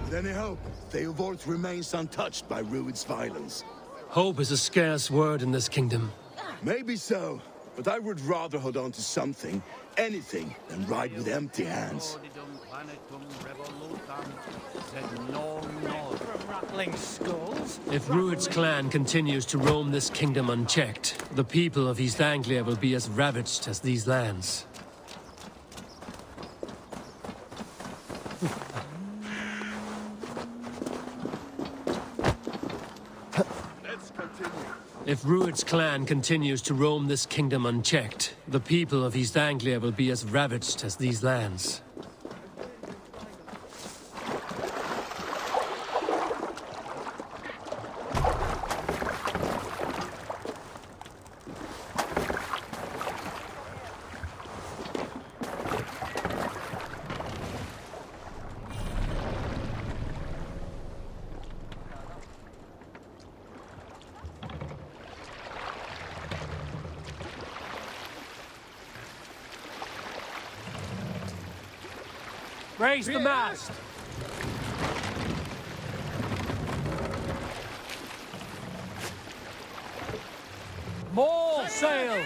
With any hope, Theodort remains untouched by Rued's violence. Hope is a scarce word in this kingdom. Maybe so, but I would rather hold on to something, anything, than ride with empty hands. Rattling skulls? If Ruud's clan continues to roam this kingdom unchecked, the people of East Anglia will be as ravaged as these lands. If Ruud's clan continues to roam this kingdom unchecked, the people of East Anglia will be as ravaged as these lands. Raise the mast! More sail!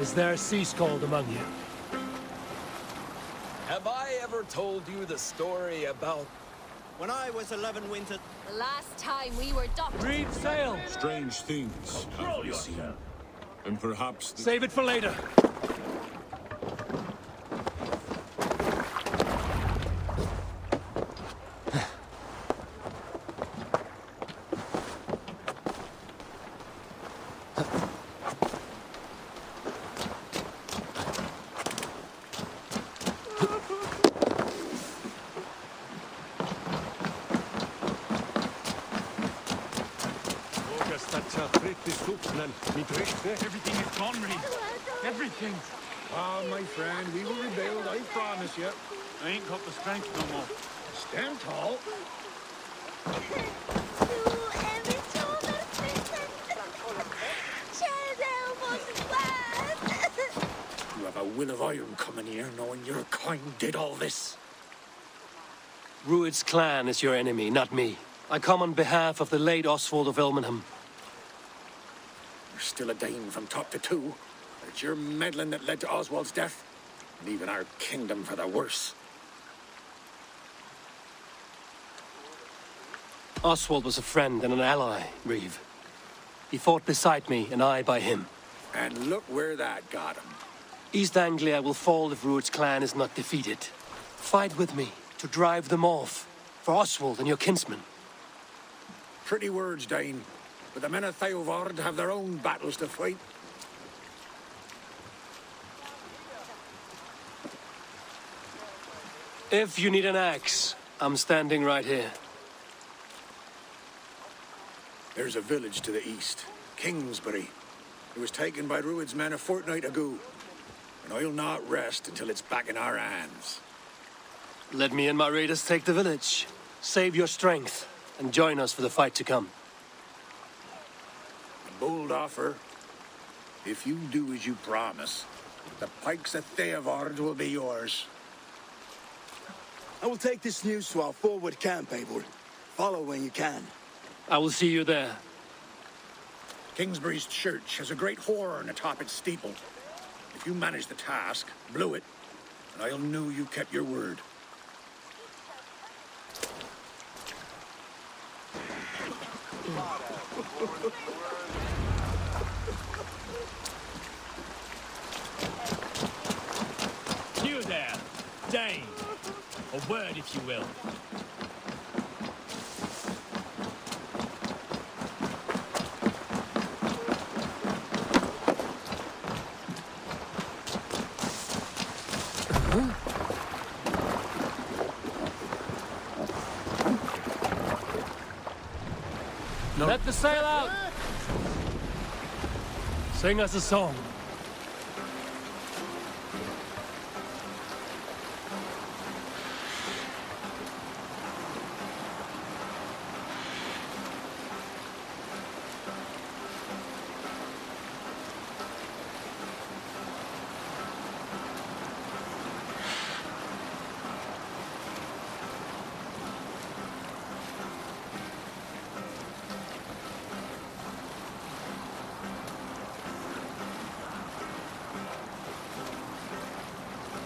Is there a sea scald among you? Have I ever told you the story about... When I was 11 winters... The last time we were docked... Reeve sail! Strange things have we seen. And perhaps... Save it for later. Everything is gone, Reed. Everything. Ah, my friend, we will rebuild, I promise you. I ain't got the strength no more. Stand tall. You have a will of iron coming here, knowing your kind did all this. Rued's clan is your enemy, not me. I come on behalf of the late Oswald of Elmenham. You're still a Dane from top to two. It's your meddling that led to Oswald's death, leaving our kingdom for the worse. Oswald was a friend and an ally, Reeve. He fought beside me, and I by him. And look where that got him. East Anglia will fall if Rued's clan is not defeated. Fight with me to drive them off, for Oswald and your kinsmen. Pretty words, Dane. But the men of Theovard have their own battles to fight. If you need an axe, I'm standing right here. There's a village to the east, Kingsbury. It was taken by Rued's men a fortnight ago. And I'll not rest until it's back in our hands. Let me and my raiders take the village. Save your strength, and join us for the fight to come. A bold offer. If you do as you promise, the pikes of Theovard will be yours. I will take this news to our forward camp, Eivor. Follow when you can. I will see you there. Kingsbury's church has a great horn atop its steeple. If you manage the task, blow it, and I'll know you kept your word. You there, Dane. A word, if you will. Let the sail out! Sing us a song.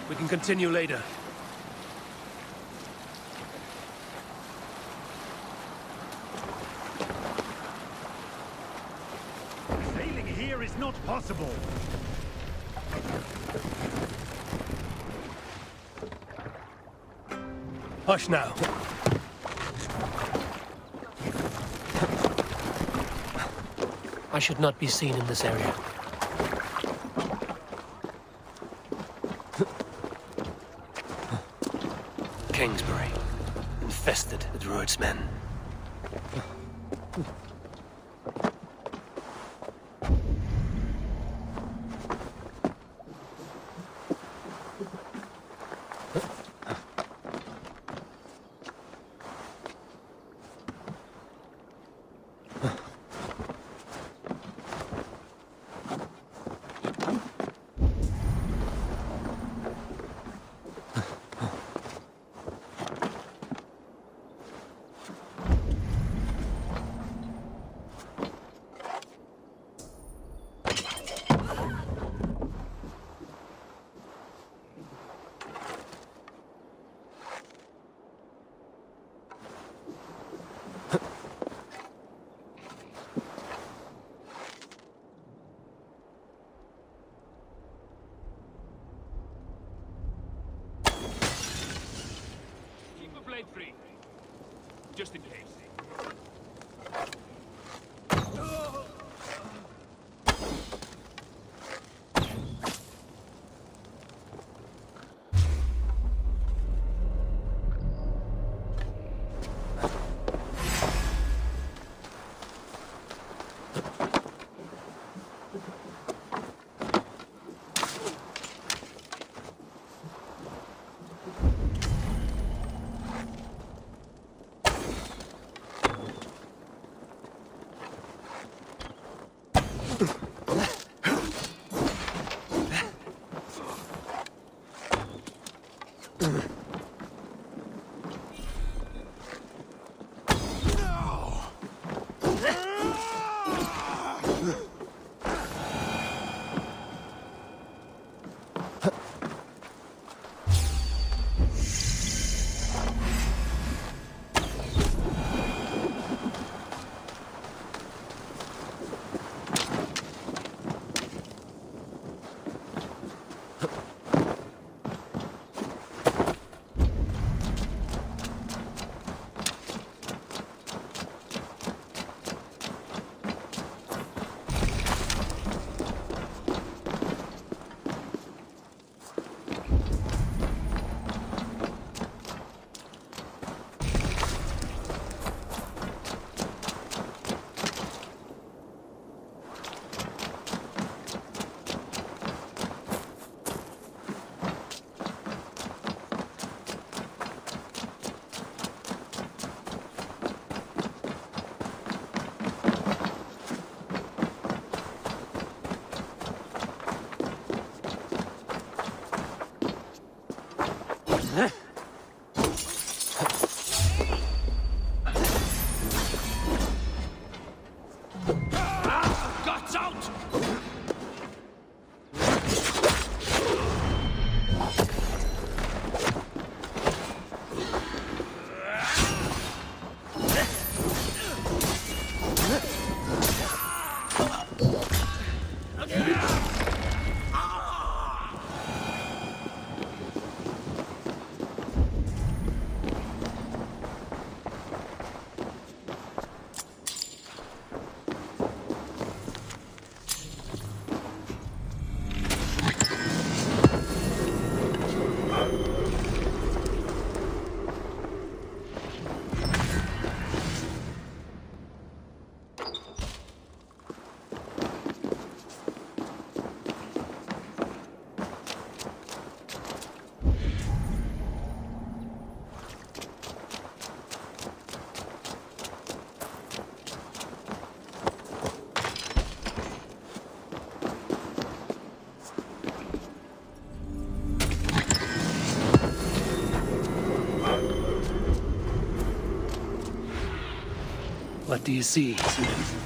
We can continue later. Sailing here is not possible. Hush now. I should not be seen in this area. Kingsbury, infested with Rued's men. Blade free. Just in case. What do you see, Smith?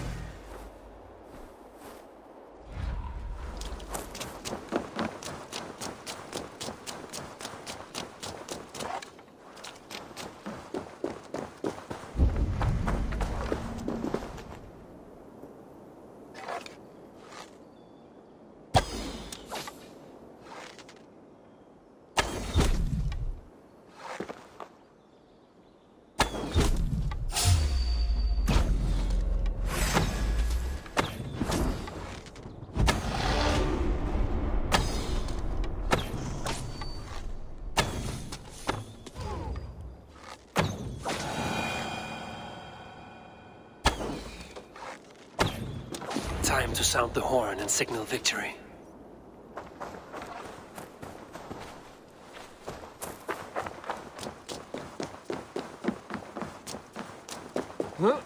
Time to sound the horn and signal victory. Huh?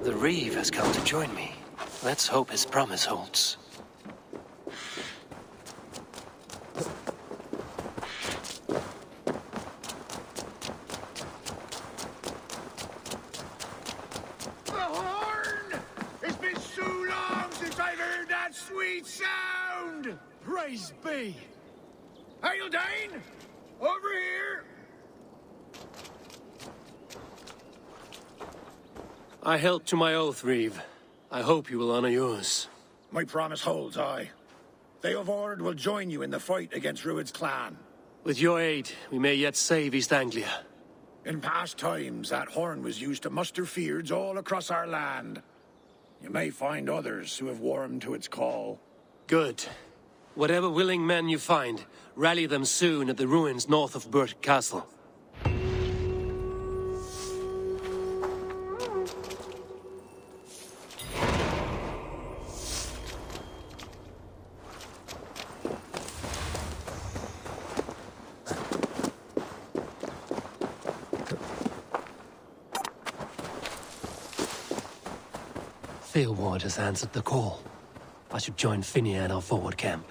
The Reeve has come to join me. Let's hope his promise holds. The horn! It's been so long since I've heard that sweet sound! Praise be! Hail, Dane! Over here! I held to my oath, Reeve. I hope you will honor yours. My promise holds, aye. Theophord will join you in the fight against Rued's clan. With your aid, we may yet save East Anglia. In past times, that horn was used to muster fyrds all across our land. You may find others who have warmed to its call. Good. Whatever willing men you find, rally them soon at the ruins north of Burt Castle. Theophord has answered the call. I should join Finia in our forward camp.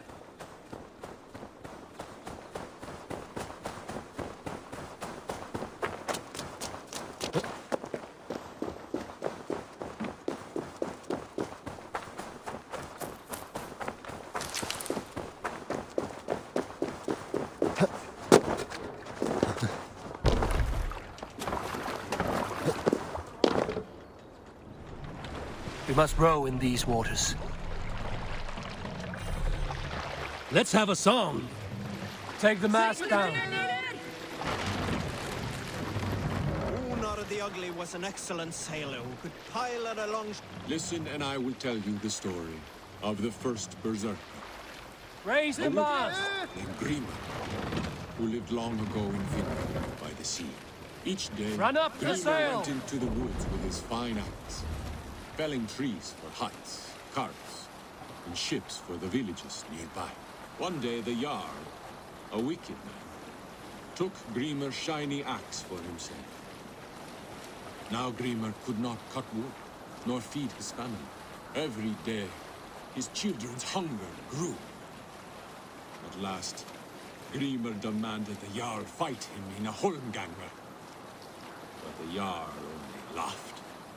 We must row in these waters. Let's have a song. Take the mast down. Unar the Ugly was an excellent sailor who could pilot a long... Listen and I will tell you the story of the first berserker. Raise the mast! Named Grima, who lived long ago in Finland by the sea. Each day, Run up the sail! went into the woods with his fine axe, felling trees for huts, carts, and ships for the villages nearby. One day the Jarl, a wicked man, took Grimer's shiny axe for himself. Now Grimer could not cut wood, nor feed his family. Every day, his children's hunger grew. At last, Grimer demanded the Jarl fight him in a holmganger. But the Jarl only laughed.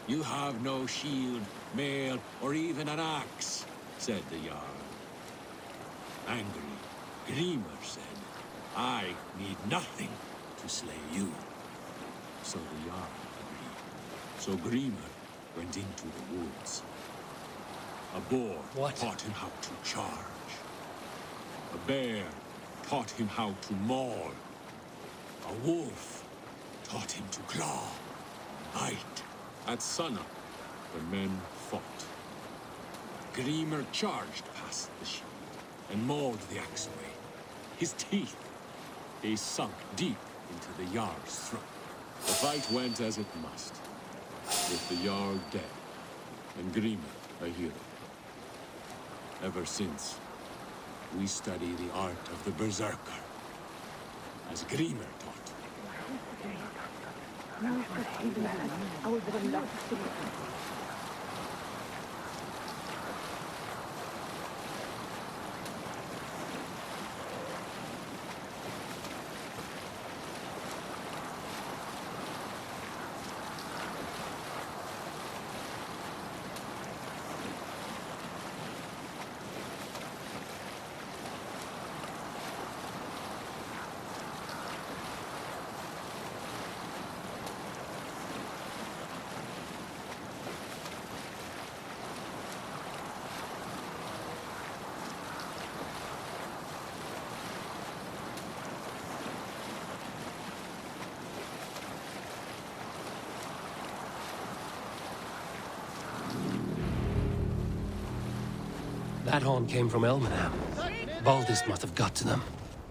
You have no shield, mail, or even an axe, said the Jarl. Angry, Grimer said, I need nothing to slay you. So the Jarl agreed. So Grimer went into the woods. A boar taught him how to charge. A bear taught him how to maul. A wolf taught him to claw, bite. At sunup, the men fought. Grimer charged past the shield and mauled the axe away. His teeth, they sunk deep into the Jarl's throat. The fight went as it must, with the Jarl dead and Grimer a hero. Ever since, we study the art of the berserker, as Grimer taught. That horn came from Elmenham. Baldist must have got to them.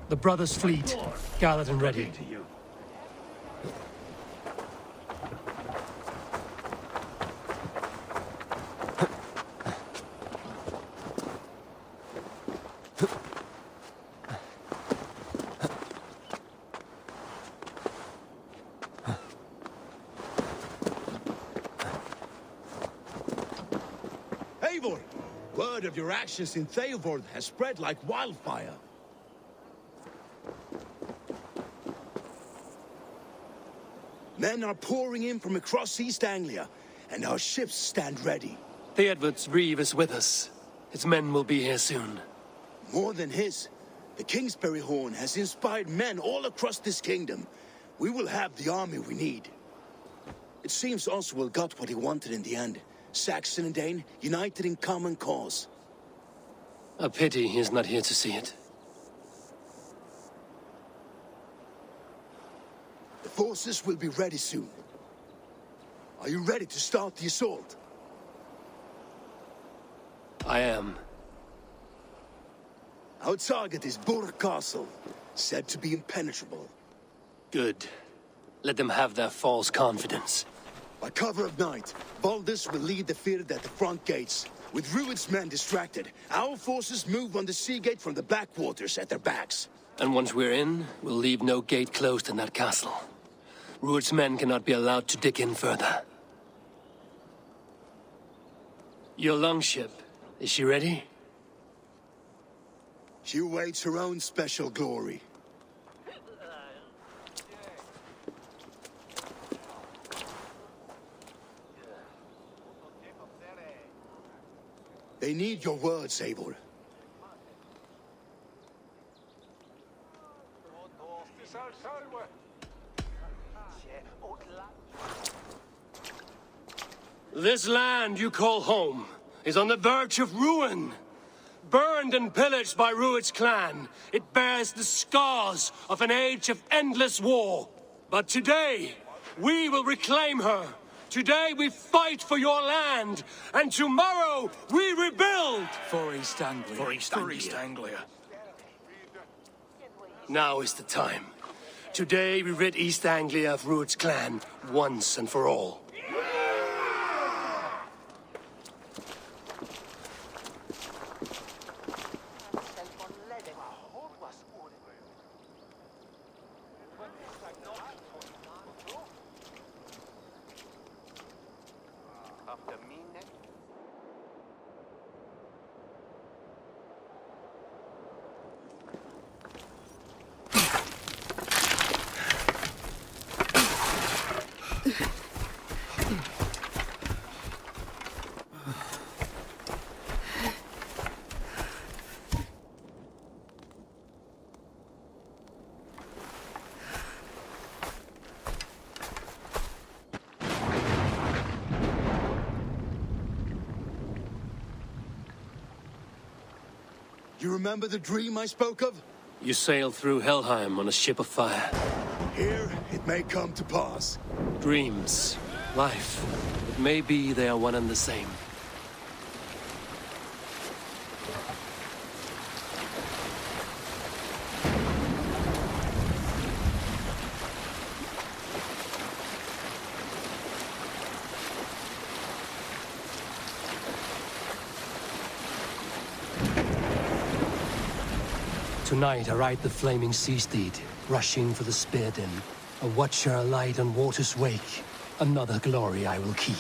The brothers' fleet, gathered and ready. Eivor! Word of your actions in Theophord has spread like wildfire. Men are pouring in from across East Anglia, and our ships stand ready. Theodward's Reeve is with us. His men will be here soon. More than his, the Kingsbury Horn has inspired men all across this kingdom. We will have the army we need. It seems Oswald got what he wanted in the end. Saxon and Dane united in common cause. A pity he's not here to see it. The forces will be ready soon. Are you ready to start the assault? I am. Our target is Burg Castle, said to be impenetrable. Good. Let them have their false confidence. By cover of night, Baldus will lead the field at the front gates. With Rued's men distracted, our forces move on the sea gate from the backwaters at their backs. And once we're in, we'll leave no gate closed in that castle. Rued's men cannot be allowed to dig in further. Your longship, is she ready? She awaits her own special glory. They need your words, Eivor. This land you call home is on the verge of ruin. Burned and pillaged by Rued's clan, it bears the scars of an age of endless war. But today, we will reclaim her. Today we fight for your land, and tomorrow we rebuild! For East Anglia. For East Anglia. Now is the time. Today we rid East Anglia of Rued's clan, once and for all. You remember the dream I spoke of? You sailed through Helheim on a ship of fire. Here, it may come to pass. Dreams, life, but maybe they are one and the same. Tonight I ride the flaming sea steed, rushing for the spear din. A watcher alight on water's wake. Another glory I will keep.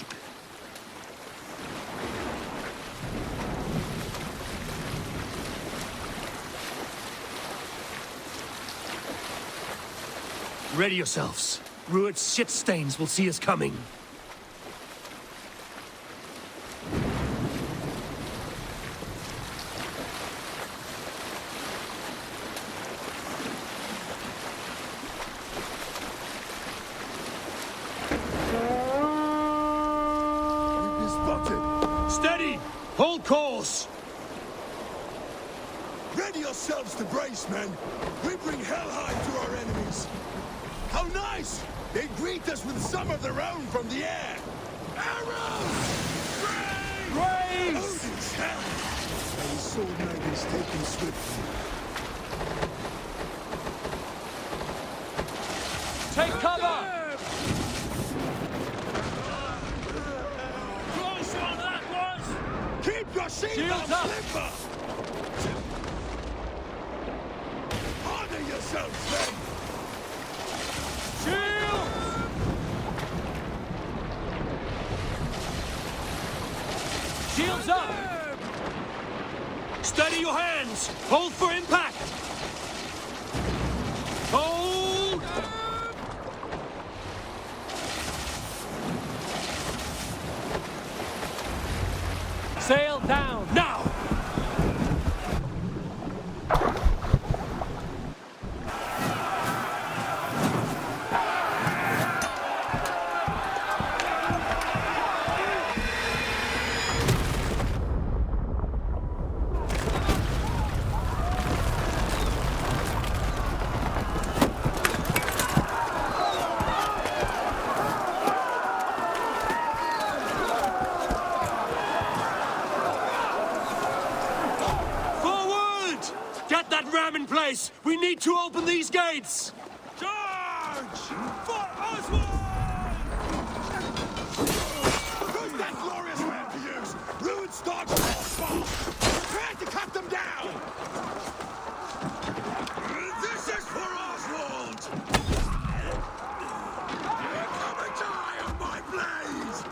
Ready yourselves. Rued's shit stains will see us coming. Hold course! Ready yourselves to brace, men! We bring Helheim to our enemies! How nice! They greet us with some of their own from the air! Arrows! Graves! Odin's hell! Our sword knight is taken swiftly. Take cover! Keep your shields up! Slipper! Honor yourselves, men! Shields! Shields up! Steady your hands! Hold for impact! Hold! Sail down! Now! ram in place! We need to open these gates! Charge! For Oswald! Who's that glorious man to use? Rude starts all trying to cut them down! This is for Oswald! Come and die on my blade!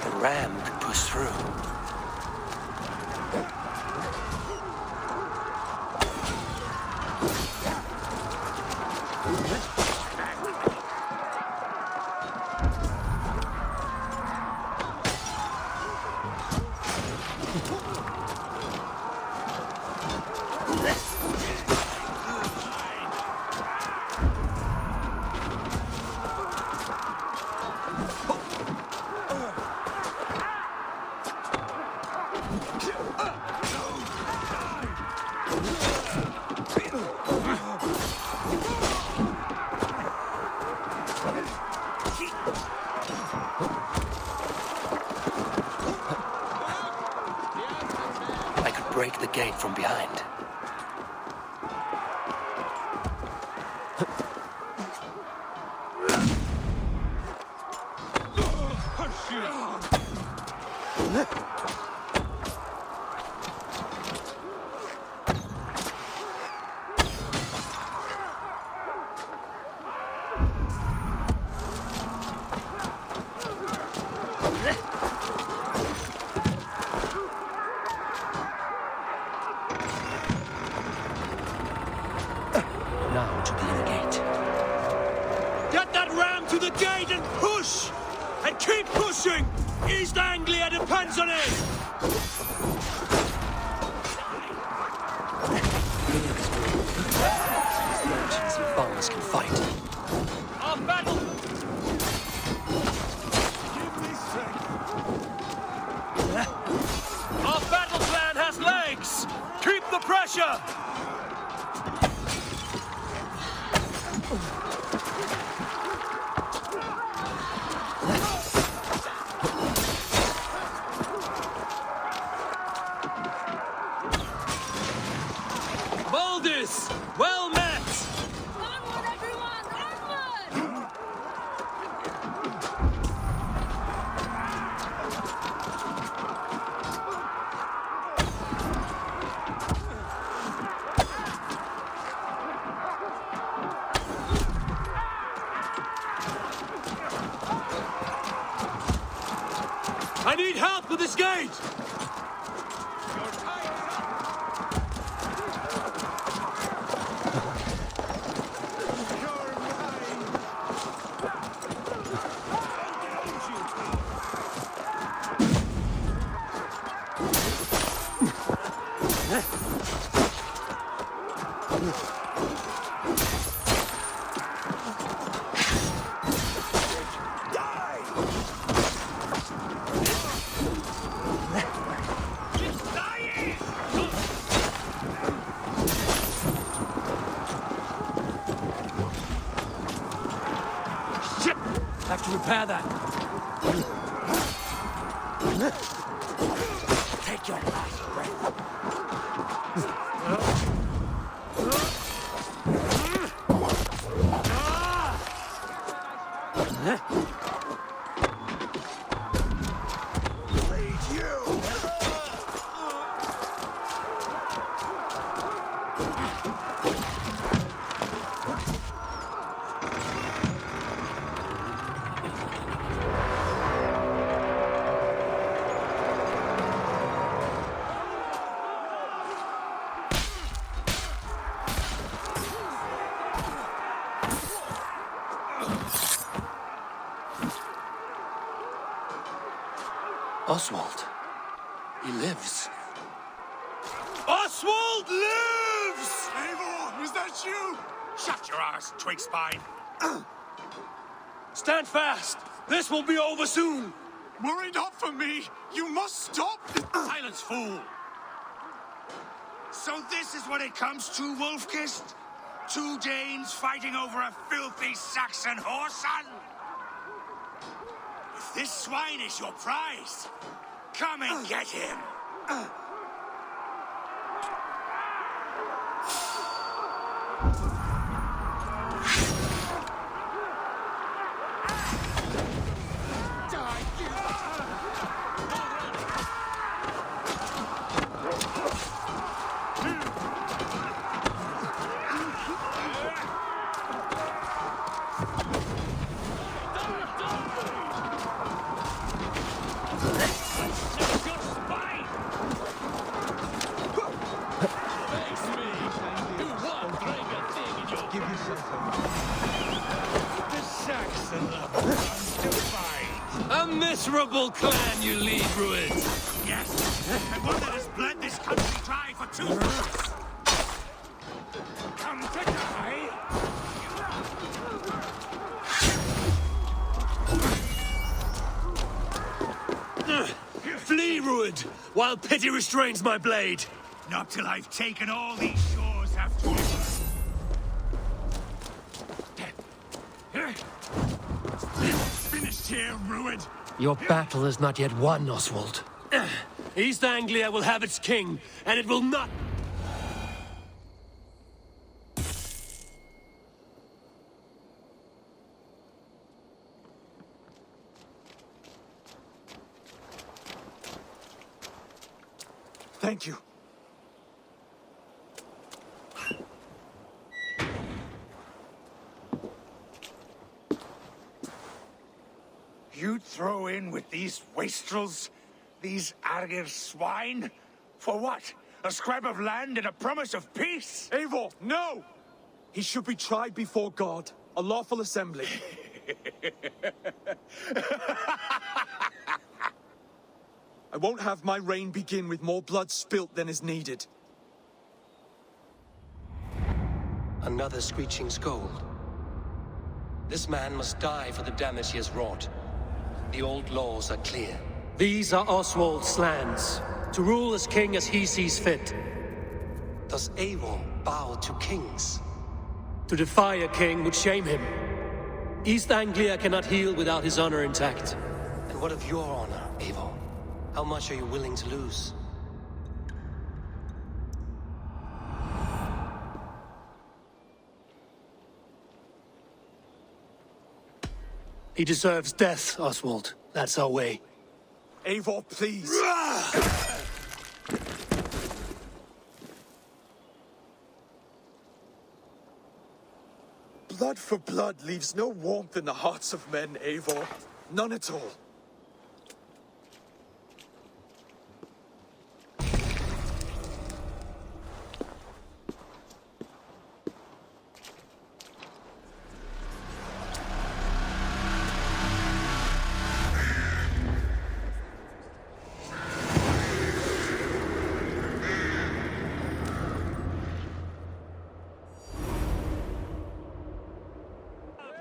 The ram could push through. I could break the gate from behind. Now to the inner gate. Get that ram to the gate and push! And keep pushing! East Anglia depends on it! Merchants and farmers can fight. Our battle! Our battle plan has legs! Keep the pressure! Baldus! Well met! Onward, everyone! Onward! I need help with this gate! repair that. Take your last breath. Oswald. He lives. Oswald lives! Eivor, was that you? Shut your arse, twig spine. Stand fast! This will be over soon! Worry not for me! You must stop! Silence, fool! So this is what it comes to, Wolfkist? 2 Danes fighting over a filthy Saxon whoreson? If this swine is your prize, come and get him! A miserable clan you lead, Rued. Yes, and one that has bled this country dry for 2 months. Come to die. Flee, Rued, while pity restrains my blade. Not till I've taken all these shores afterwards. Finished here, Rued. Your battle is not yet won, Oswald. East Anglia will have its king, and it will not... Thank you. You'd throw in with these wastrels? These Argir swine? For what? A scrap of land and a promise of peace? Eivor, no! He should be tried before God, a lawful assembly. I won't have my reign begin with more blood spilt than is needed. Another screeching scold. This man must die for the damage he has wrought. The old laws are clear. These are Oswald's lands, to rule as king as he sees fit. Does Eivor bow to kings? To defy a king would shame him. East Anglia cannot heal without his honor intact. And what of your honor, Eivor? How much are you willing to lose? He deserves death, Oswald. That's our way. Eivor, please. Blood for blood leaves no warmth in the hearts of men, Eivor. None at all.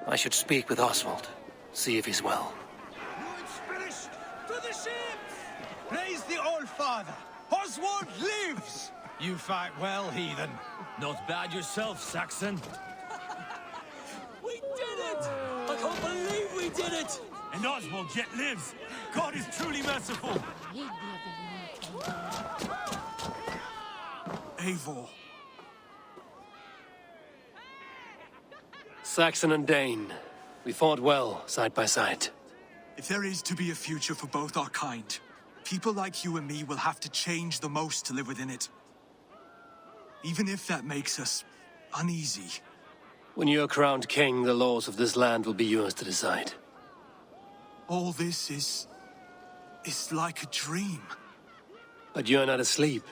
I should speak with Oswald. See if he's well. It's finished! To the ships! Praise the All-Father! Oswald lives! You fight well, heathen. Not bad yourself, Saxon. We did it! I can't believe we did it! And Oswald yet lives. God is truly merciful. Eivor. Saxon and Dane, we fought well, side by side. If there is to be a future for both our kind, people like you and me will have to change the most to live within it. Even if that makes us uneasy. When you're crowned king, the laws of this land will be yours to decide. All this is like a dream. But you're not asleep.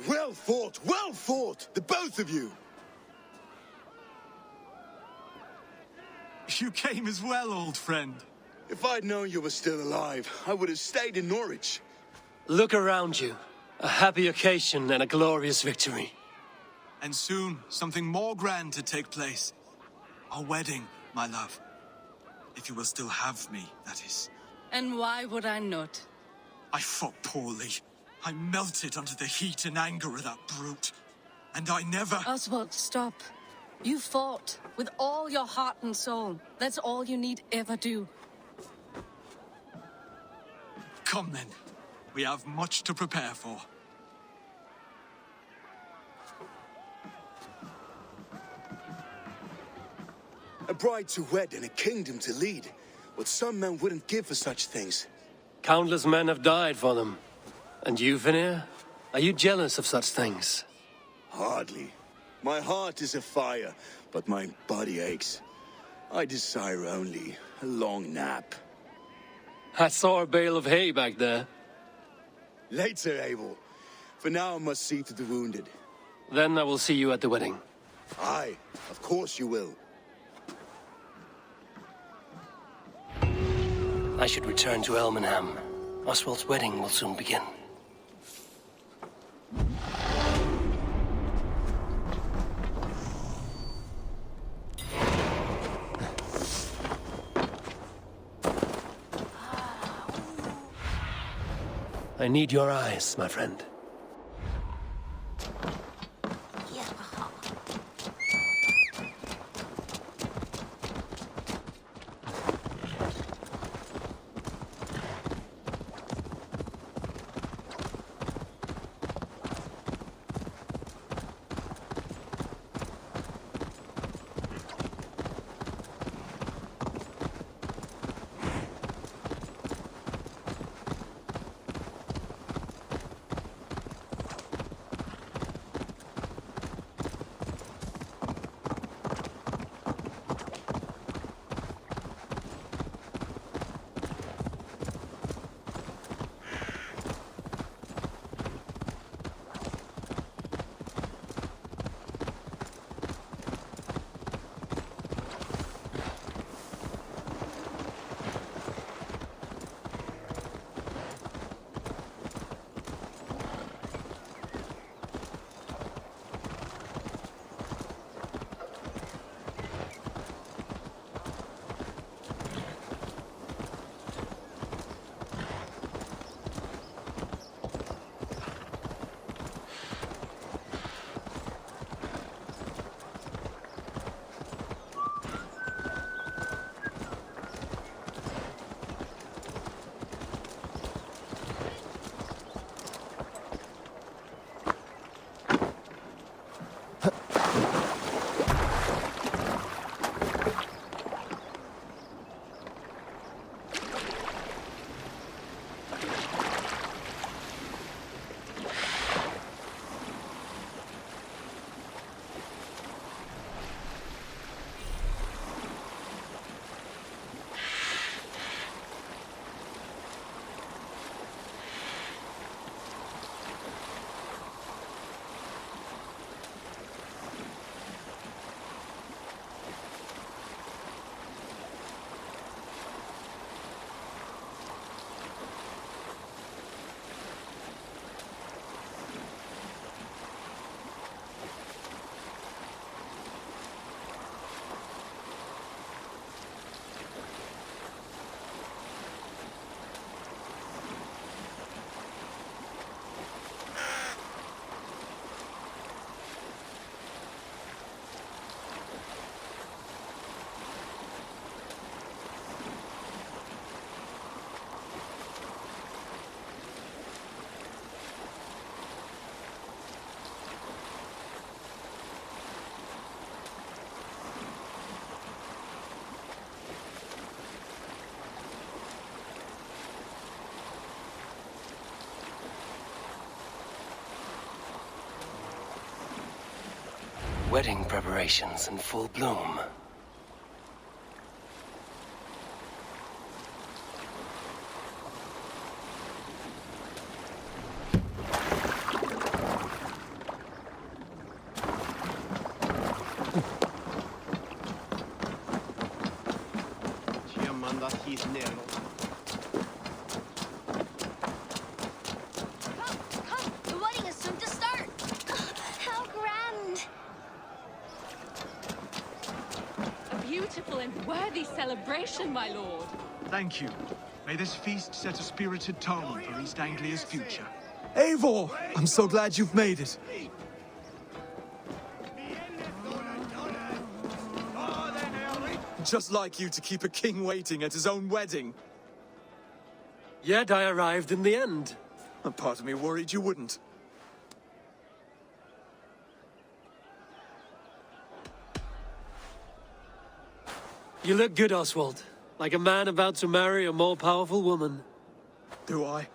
Well fought, the both of you. You came as well, old friend. If I'd known you were still alive, I would have stayed in Norwich. Look around you. A happy occasion and a glorious victory. And soon, something more grand to take place. Our wedding, my love. If you will still have me, that is. And why would I not? I fought poorly. I melted under the heat and anger of that brute. And I never... Oswald, stop. You fought with all your heart and soul. That's all you need ever do. Come then. We have much to prepare for. A bride to wed and a kingdom to lead. What some men wouldn't give for such things. Countless men have died for them. And you, Vanir? Are you jealous of such things? Hardly. My heart is afire, but my body aches. I desire only a long nap. I saw a bale of hay back there. Later, Abel. For now, I must see to the wounded. Then I will see you at the wedding. Aye, of course you will. I should return to Elmenham. Oswald's wedding will soon begin. I need your eyes, my friend. Wedding preparations in full bloom. Come! The wedding is soon to start! How grand! A beautiful and worthy celebration, my lord. Thank you. May this feast set a spirited tone for East Anglia's future. Eivor! I'm so glad you've made it. Just like you to keep a king waiting at his own wedding. Yet I arrived in the end. A part of me worried you wouldn't. You look good, Oswald. Like a man about to marry a more powerful woman. Do I?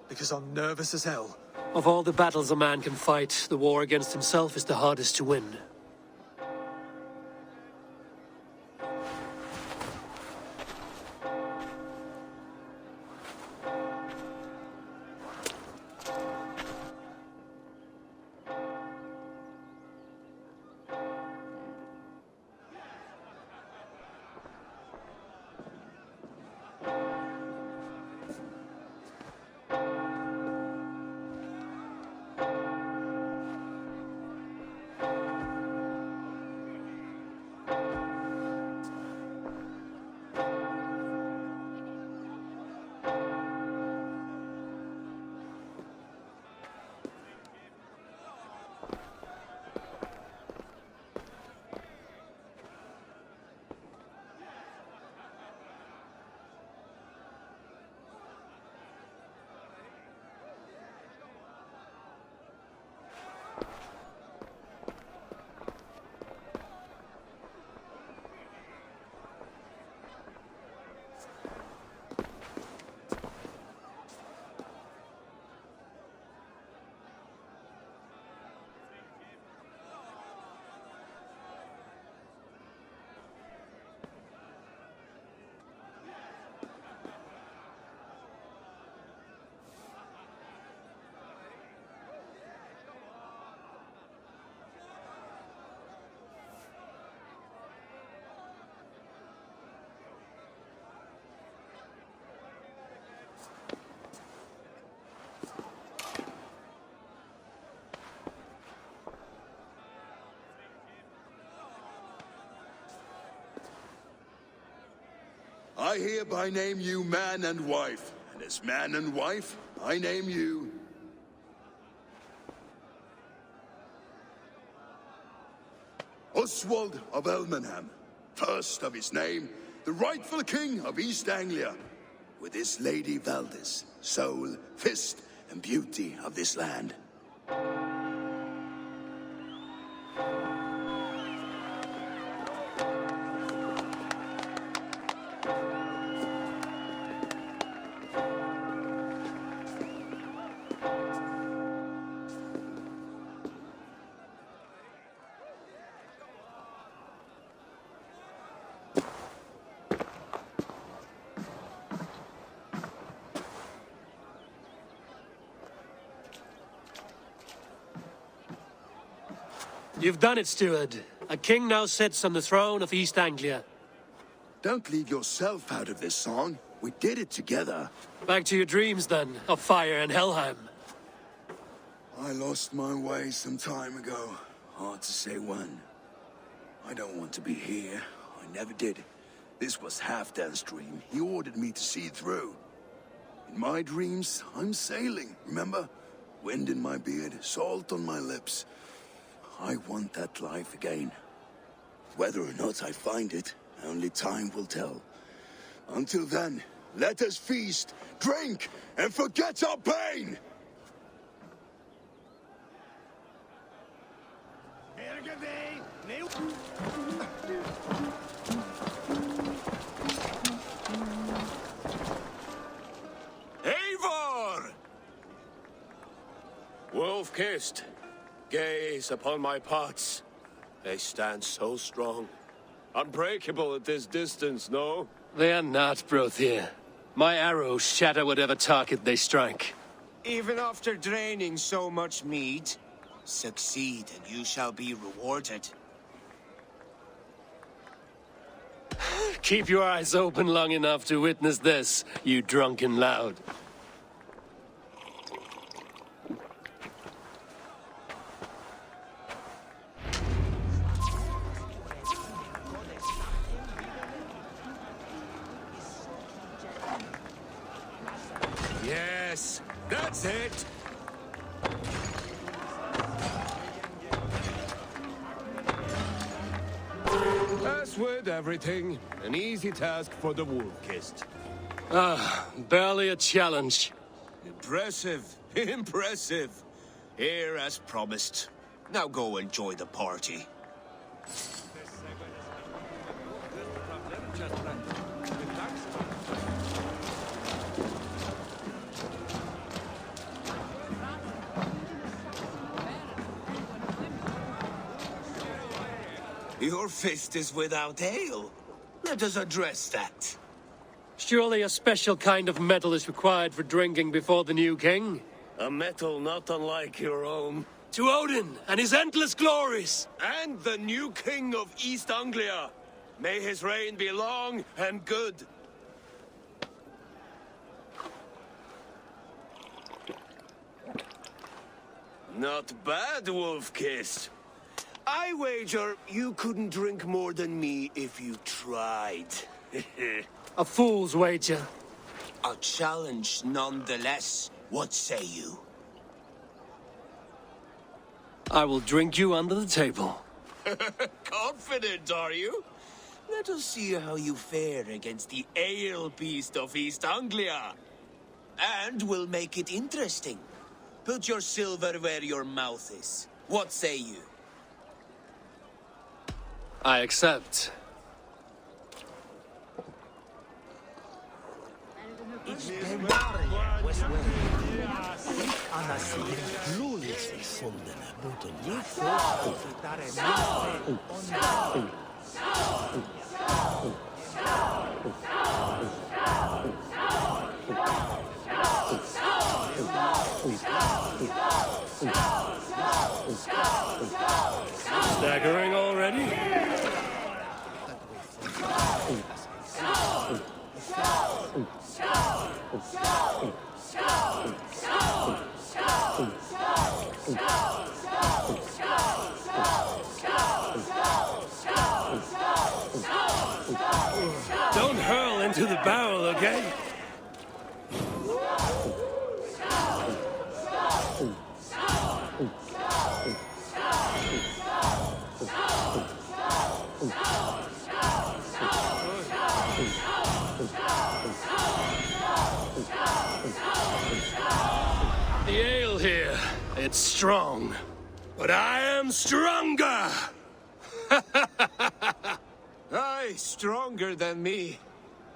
Because I'm nervous as hell. Of all the battles a man can fight, the war against himself is the hardest to win. I hereby name you man and wife, and as man and wife, I name you... Oswald of Elmenham, first of his name, the rightful king of East Anglia, with this Lady Valdis, soul, fist, and beauty of this land. You've done it, steward. A king now sits on the throne of East Anglia. Don't leave yourself out of this song. We did it together. Back to your dreams, then, of fire and Helheim. I lost my way some time ago. Hard to say when. I don't want to be here. I never did. This was Halfdan's dream. He ordered me to see through. In my dreams, I'm sailing, remember? Wind in my beard, salt on my lips. I want that life again. Whether or not I find it, only time will tell. Until then, let us feast, drink, and forget our pain! Eivor! Wolf-kissed, gaze upon my pots. They stand so strong. Unbreakable at this distance, no? They are not, Brothier. My arrows shatter whatever target they strike. Even after draining so much mead, succeed and you shall be rewarded. Keep your eyes open long enough to witness this, you drunken loud. Yes, that's it! As with everything, an easy task for the wolf-kissed. Ah, barely a challenge. Impressive, impressive. Here as promised. Now go enjoy the party. Your fist is without ale. Let us address that. Surely a special kind of metal is required for drinking before the new king? A metal not unlike your own. To Odin and his endless glories! And the new king of East Anglia. May his reign be long and good. Not bad, Wolf-Kissed. I wager you couldn't drink more than me if you tried. A fool's wager. A challenge nonetheless. What say you? I will drink you under the table. Confident, are you? Let us see how you fare against the ale beast of East Anglia. And we'll make it interesting. Put your silver where your mouth is. What say you? I accept. Staggering already? Don't hurl into the barrel, okay? The ale here, it's strong. But I am stronger! Aye, stronger than me.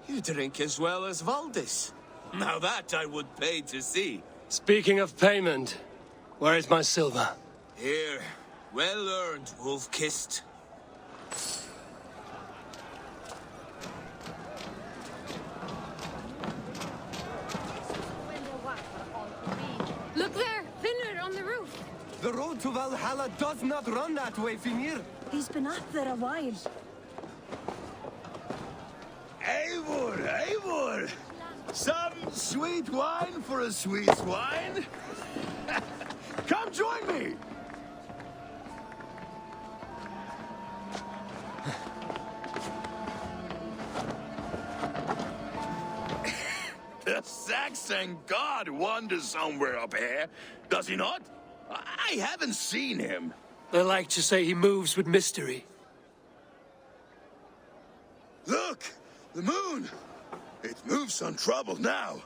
You drink as well as Valdis. Now that I would pay to see. Speaking of payment, where is my silver? Here, well earned, wolf-kissed. Look there, Finner on the roof. The road to Valhalla does not run that way, Finir. He's been up there a while. Eivor, Eivor! Some sweet wine for a sweet wine? Come join me! The Saxon god wanders somewhere up here, does he not? I haven't seen him. They like to say he moves with mystery. Look! The moon! It moves untroubled now.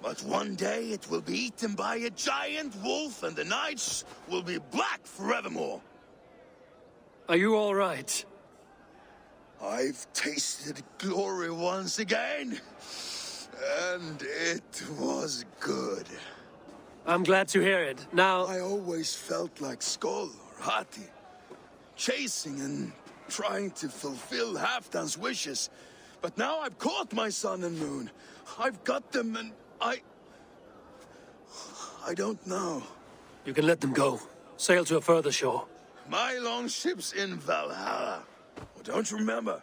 But one day it will be eaten by a giant wolf and the nights will be black forevermore. Are you all right? I've tasted glory once again. And it was good. I'm glad to hear it. Now... I always felt like Skoll or Hati. chasing and trying to fulfill Halfdan's wishes. But now I've caught my sun and moon. I've got them and I don't know. You can let them go. Sail to a further shore. My longship's in Valhalla. Oh, don't you remember?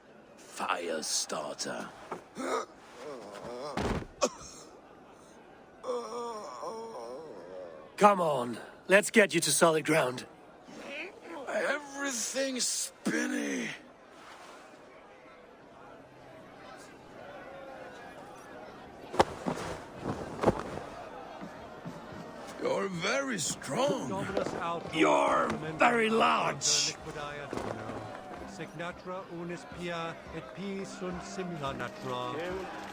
Firestarter. Come on. Let's get you to solid ground. Everything's spinny. You're very strong. You're very large.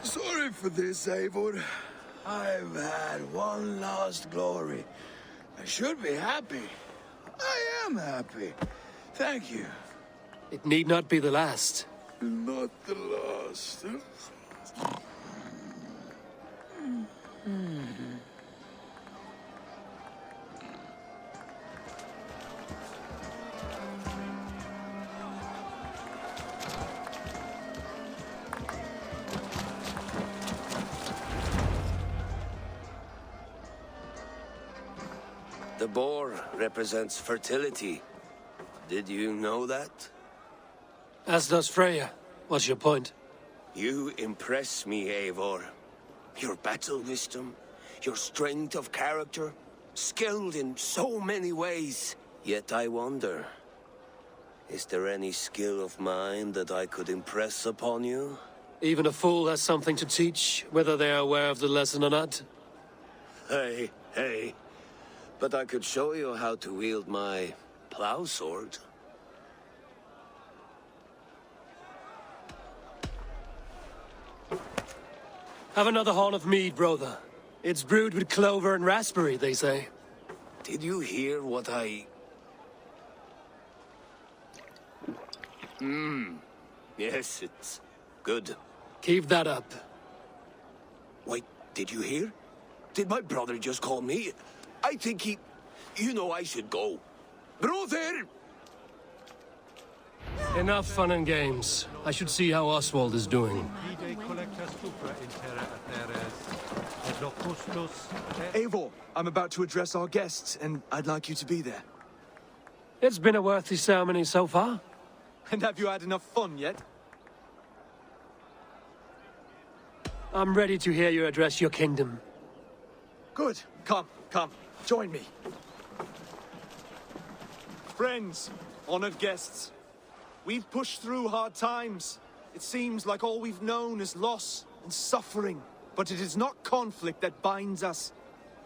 Sorry for this, Eivor. I've had one last glory. I should be happy. I am happy. Thank you. It need not be the last. Not the last. The boar represents fertility. Did you know that? As does Freya. What's your point? You impress me, Eivor. Your battle wisdom, your strength of character, skilled in so many ways. Yet I wonder, is there any skill of mine that I could impress upon you? Even a fool has something to teach, whether they are aware of the lesson or not. Hey. But I could show you how to wield my plow sword. Have another horn of mead, brother. It's brewed with clover and raspberry, they say. Did you hear what I... Yes, it's good. Keep that up. Wait, did you hear? Did my brother just call me? I think he... You know I should go. Brother! Enough fun and games. I should see how Oswald is doing. Eivor, I'm about to address our guests, and I'd like you to be there. It's been a worthy ceremony so far. And have you had enough fun yet? I'm ready to hear you address your kingdom. Good. Come. Join me. Friends, honored guests, we've pushed through hard times. It seems like all we've known is loss and suffering. But it is not conflict that binds us.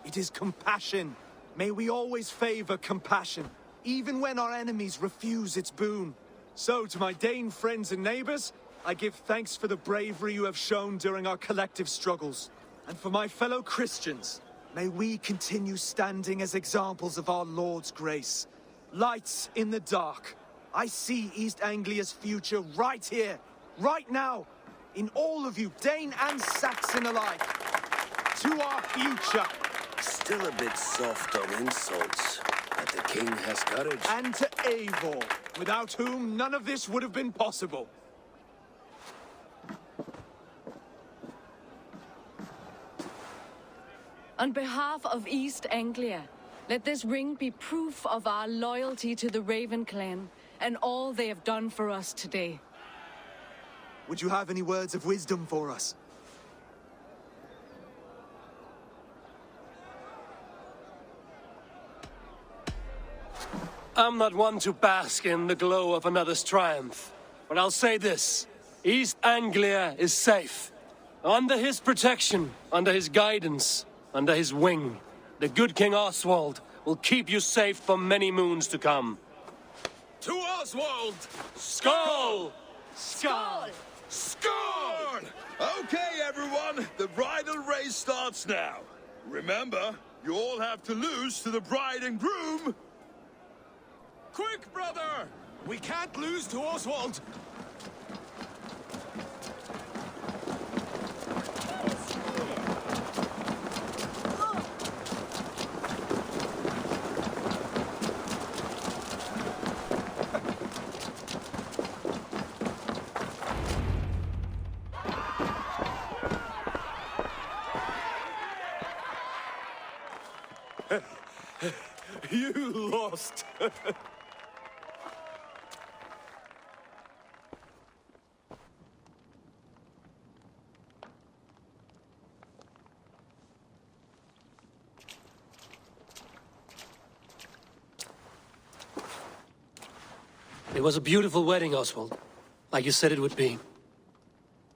It is compassion. May we always favor compassion, even when our enemies refuse its boon. So, to my Dane friends and neighbors, I give thanks for the bravery you have shown during our collective struggles. And for my fellow Christians, may we continue standing as examples of our Lord's grace. Lights in the dark. I see East Anglia's future right here, right now, in all of you, Dane and Saxon alike. To our future. Still a bit soft on insults, but the king has courage. And to Eivor, without whom none of this would have been possible. On behalf of East Anglia, let this ring be proof of our loyalty to the Raven clan and all they have done for us today. Would you have any words of wisdom for us? I'm not one to bask in the glow of another's triumph, but I'll say this. East Anglia is safe. Under his protection, under his guidance, under his wing, the good King Oswald will keep you safe for many moons to come. To Oswald! Skull! Skull! Skull! Okay, everyone, the bridal race starts now. Remember, you all have to lose to the bride and groom. Quick, brother! We can't lose to Oswald! You lost. It was a beautiful wedding, Oswald. Like you said it would be.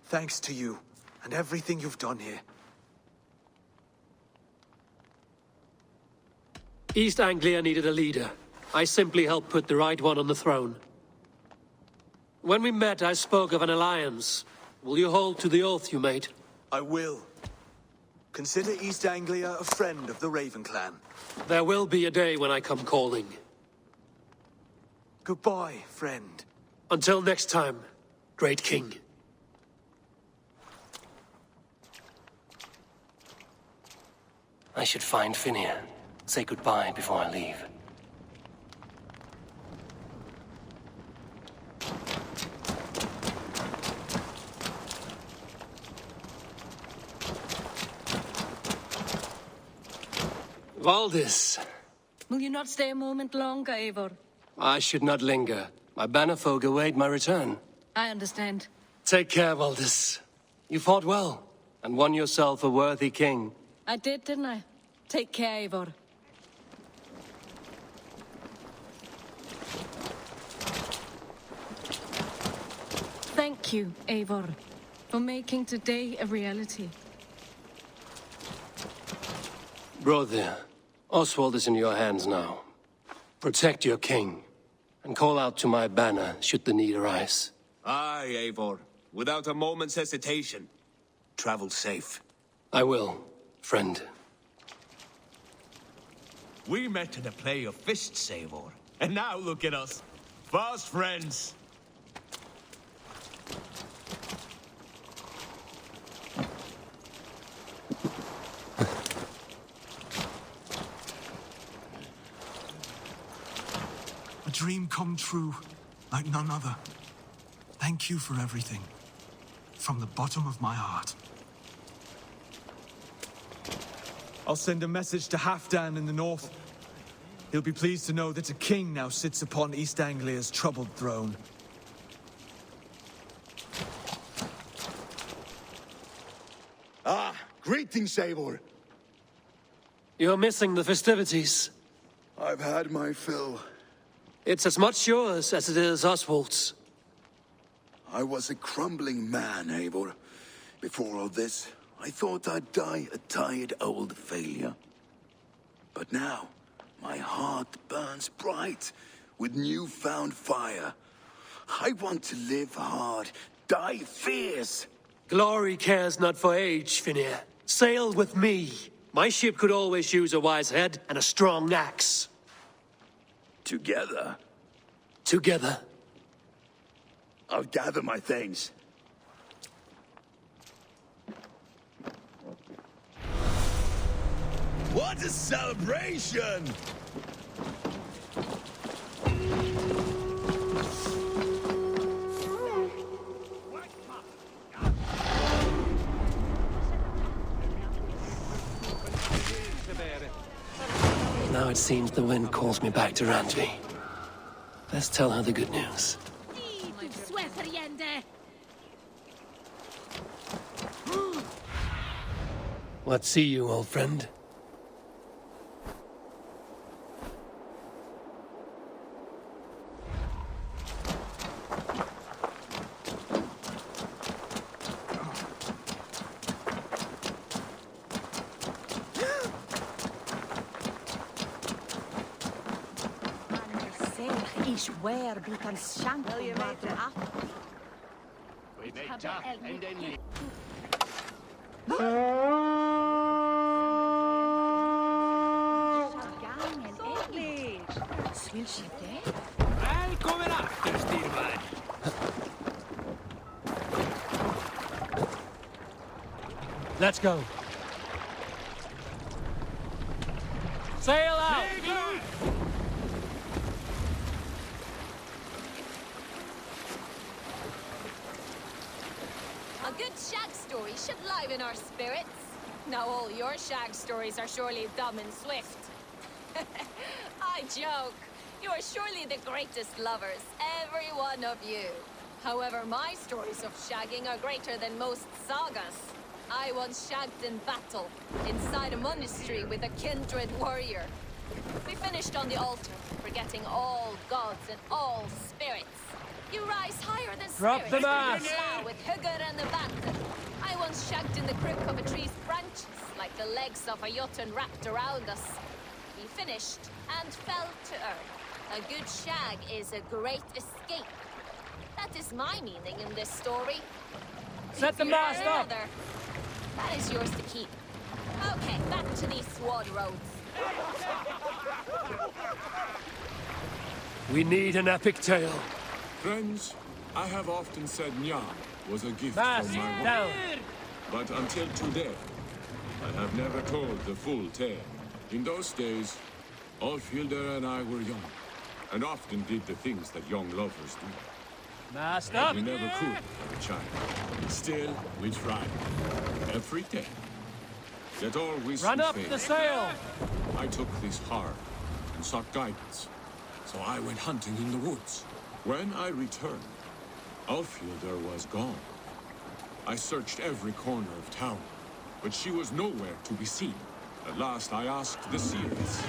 Thanks to you, and everything you've done here. East Anglia needed a leader. I simply helped put the right one on the throne. When we met, I spoke of an alliance. Will you hold to the oath you made? I will. Consider East Anglia a friend of the Raven clan. There will be a day when I come calling. Goodbye, friend. Until next time, great king. I should find Finia. Say goodbye before I leave. Valdis. Will you not stay a moment longer, Eivor? I should not linger. My bannerfolk await my return. I understand. Take care, Valdis. You fought well, and won yourself a worthy king. I did, didn't I? Take care, Eivor. Thank you, Eivor, for making today a reality. Brother, Oswald is in your hands now. Protect your king, and call out to my banner should the need arise. Aye, Eivor. Without a moment's hesitation. Travel safe. I will, friend. We met in a play of fists, Eivor. And now look at us. Fast friends. A dream come true, like none other. Thank you for everything. From the bottom of my heart. I'll send a message to Halfdan in the north. He'll be pleased to know that a king now sits upon East Anglia's troubled throne. Ah, greetings, Eivor. You're missing the festivities. I've had my fill. It's as much yours as it is Oswald's. I was a crumbling man, Eivor. Before all this, I thought I'd die a tired old failure. But now, my heart burns bright with newfound fire. I want to live hard, die fierce. Glory cares not for age, Finia. Sail with me. My ship could always use a wise head and a strong axe. Together? Together. I'll gather my things. What a celebration! Now it seems the wind calls me back to Randvi. Let's tell her the good news. What see you, old friend? Välkommen efter, styrman. Let's go. Sail out! A good shag story should liven our spirits. Now all your shag stories are surely dumb and swift. I joke. You are surely the greatest lovers, every one of you. However, my stories of shagging are greater than most sagas. I once shagged in battle, inside a monastery with a kindred warrior. We finished on the altar, forgetting all gods and all spirits. You rise higher than Drop spirits. the mask! With Hugger and the Bandit. I once shagged in the crook of a tree's branches, like the legs of a jotun wrapped around us. We finished and fell to earth. A good shag is a great escape. That is my meaning in this story. Set the If you mask find up! another, that is yours to keep. Okay, back to these sword roads. We need an epic tale. Friends, I have often said Nya was a gift Mask from my down! mother. But until today, I have never told the full tale. In those days, Alfhilder and I were young, and often did the things that young lovers do. Mask But up! we never could have a child. Still, we tried. Every day. Yet always Run we up failed. the sail! I took this hard and sought guidance. So I went hunting in the woods. When I returned, Alfhilder was gone. I searched every corner of town, but she was nowhere to be seen. At last I asked the seers.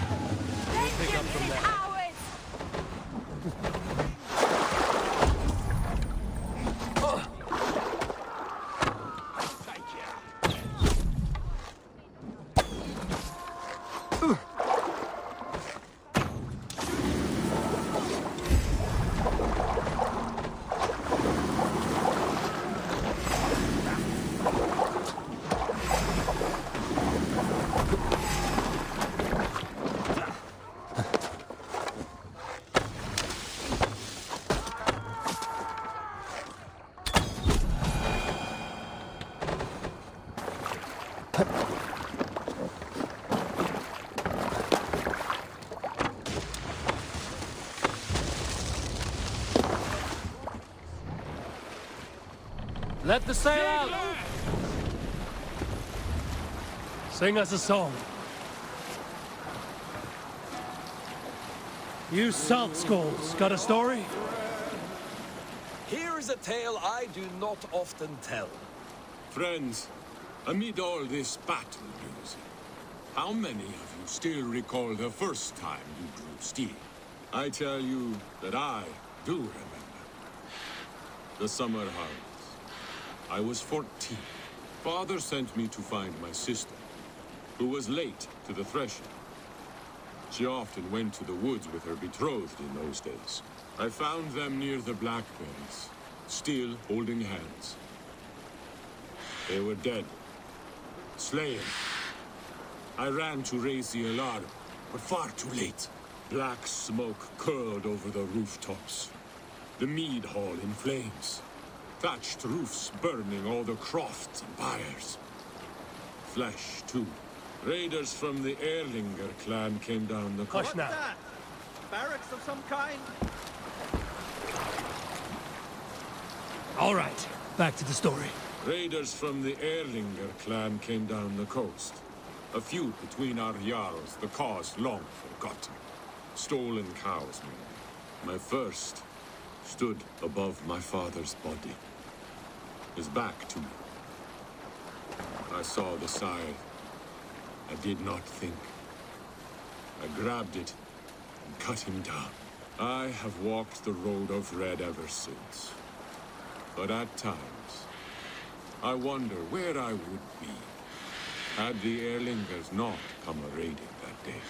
Pick up from there. Let the sail out! Sing us a song. You salt skulls, got a story? Here is a tale I do not often tell. Friends, amid all this battle music, how many of you still recall the first time you drew steel? I tell you that I do remember. The summer harvest. I was 14. Father sent me to find my sister, who was late to the threshing. She often went to the woods with her betrothed in those days. I found them near the blackberries, still holding hands. They were dead, slain. I ran to raise the alarm, but far too late. Black smoke curled over the rooftops. The mead hall in flames. Thatched roofs burning all the crofts and byres. Flesh, too. Raiders from the Erlinger clan came down the coast. What's that? Barracks of some kind? All right, back to the story. Raiders from the Erlinger clan came down the coast. A feud between our jarls, the cause long forgotten. Stolen cows, maybe. My first stood above my father's body. His back to me. I saw the scythe. I did not think. I grabbed it and cut him down. I have walked the road of red ever since. But at times, I wonder where I would be had the Erlingers not come a-raiding that day.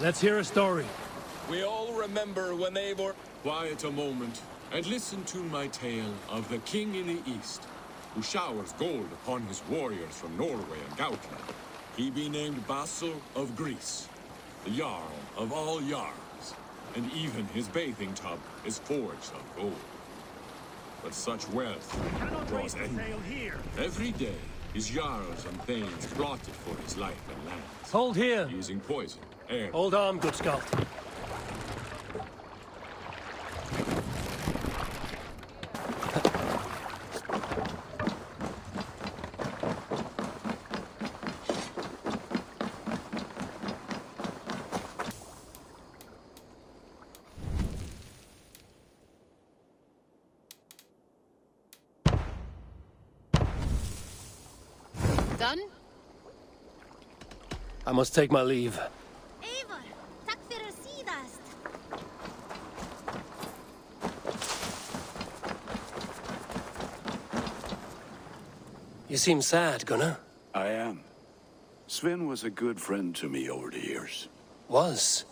Let's hear a story. We all remember when they were... Quiet a moment. And listen to my tale of the king in the east, who showers gold upon his warriors from Norway and Gautland. He be named Vassal of Greece, the Jarl of all Jarls, and even his bathing tub is forged of gold. But such wealth draws envy. Every day, his Jarls and Thanes plotted for his life and lands. Hold here. Using poison, air. Hold on, good Scott. Done? I must take my leave. Eivor, takk fyrir síðast. You seem sad, Gunnar. I am. Sven was a good friend to me over the years. Was?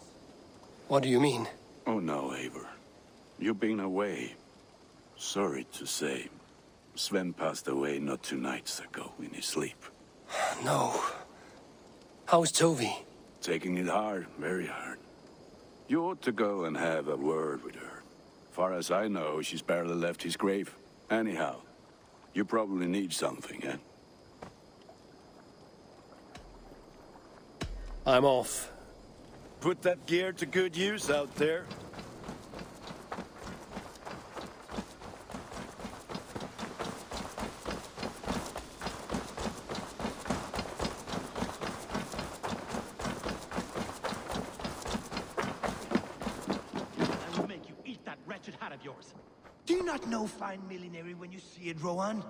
What do you mean? Oh no, Eivor. You've been away. Sorry to say. Sven passed away not 2 nights ago in his sleep. No. How's Tovi? Taking it hard, very hard. You ought to go and have a word with her. Far as I know, she's barely left his grave. Anyhow, you probably need something, eh? I'm off. Put that gear to good use out there. Do you not know fine millinery when you see it, Rowan?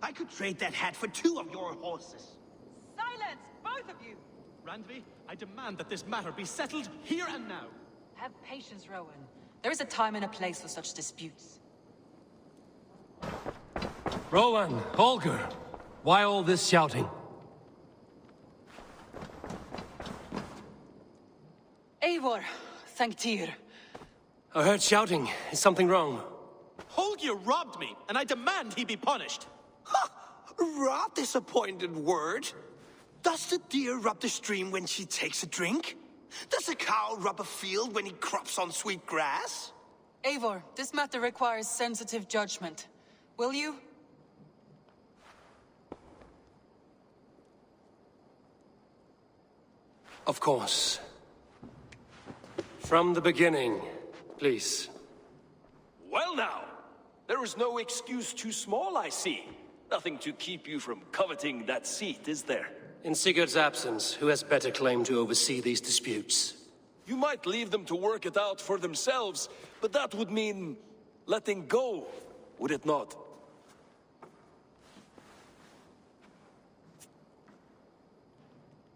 I could trade that hat for 2 of your horses. Silence, both of you! Randvi, I demand that this matter be settled here and now. Have patience, Rowan. There is a time and a place for such disputes. Rowan, Holger, why all this shouting? Eivor, thank Tyr. I heard shouting. Is something wrong? Holger robbed me, and I demand he be punished. Rot disappointed word. Does the deer rub the stream when she takes a drink? Does a cow rub a field when he crops on sweet grass? Eivor, this matter requires sensitive judgment. Will you? Of course. From the beginning, please. Well now, there is no excuse too small, I see. Nothing to keep you from coveting that seat, is there? In Sigurd's absence, who has better claim to oversee these disputes? You might leave them to work it out for themselves, but that would mean letting go, would it not?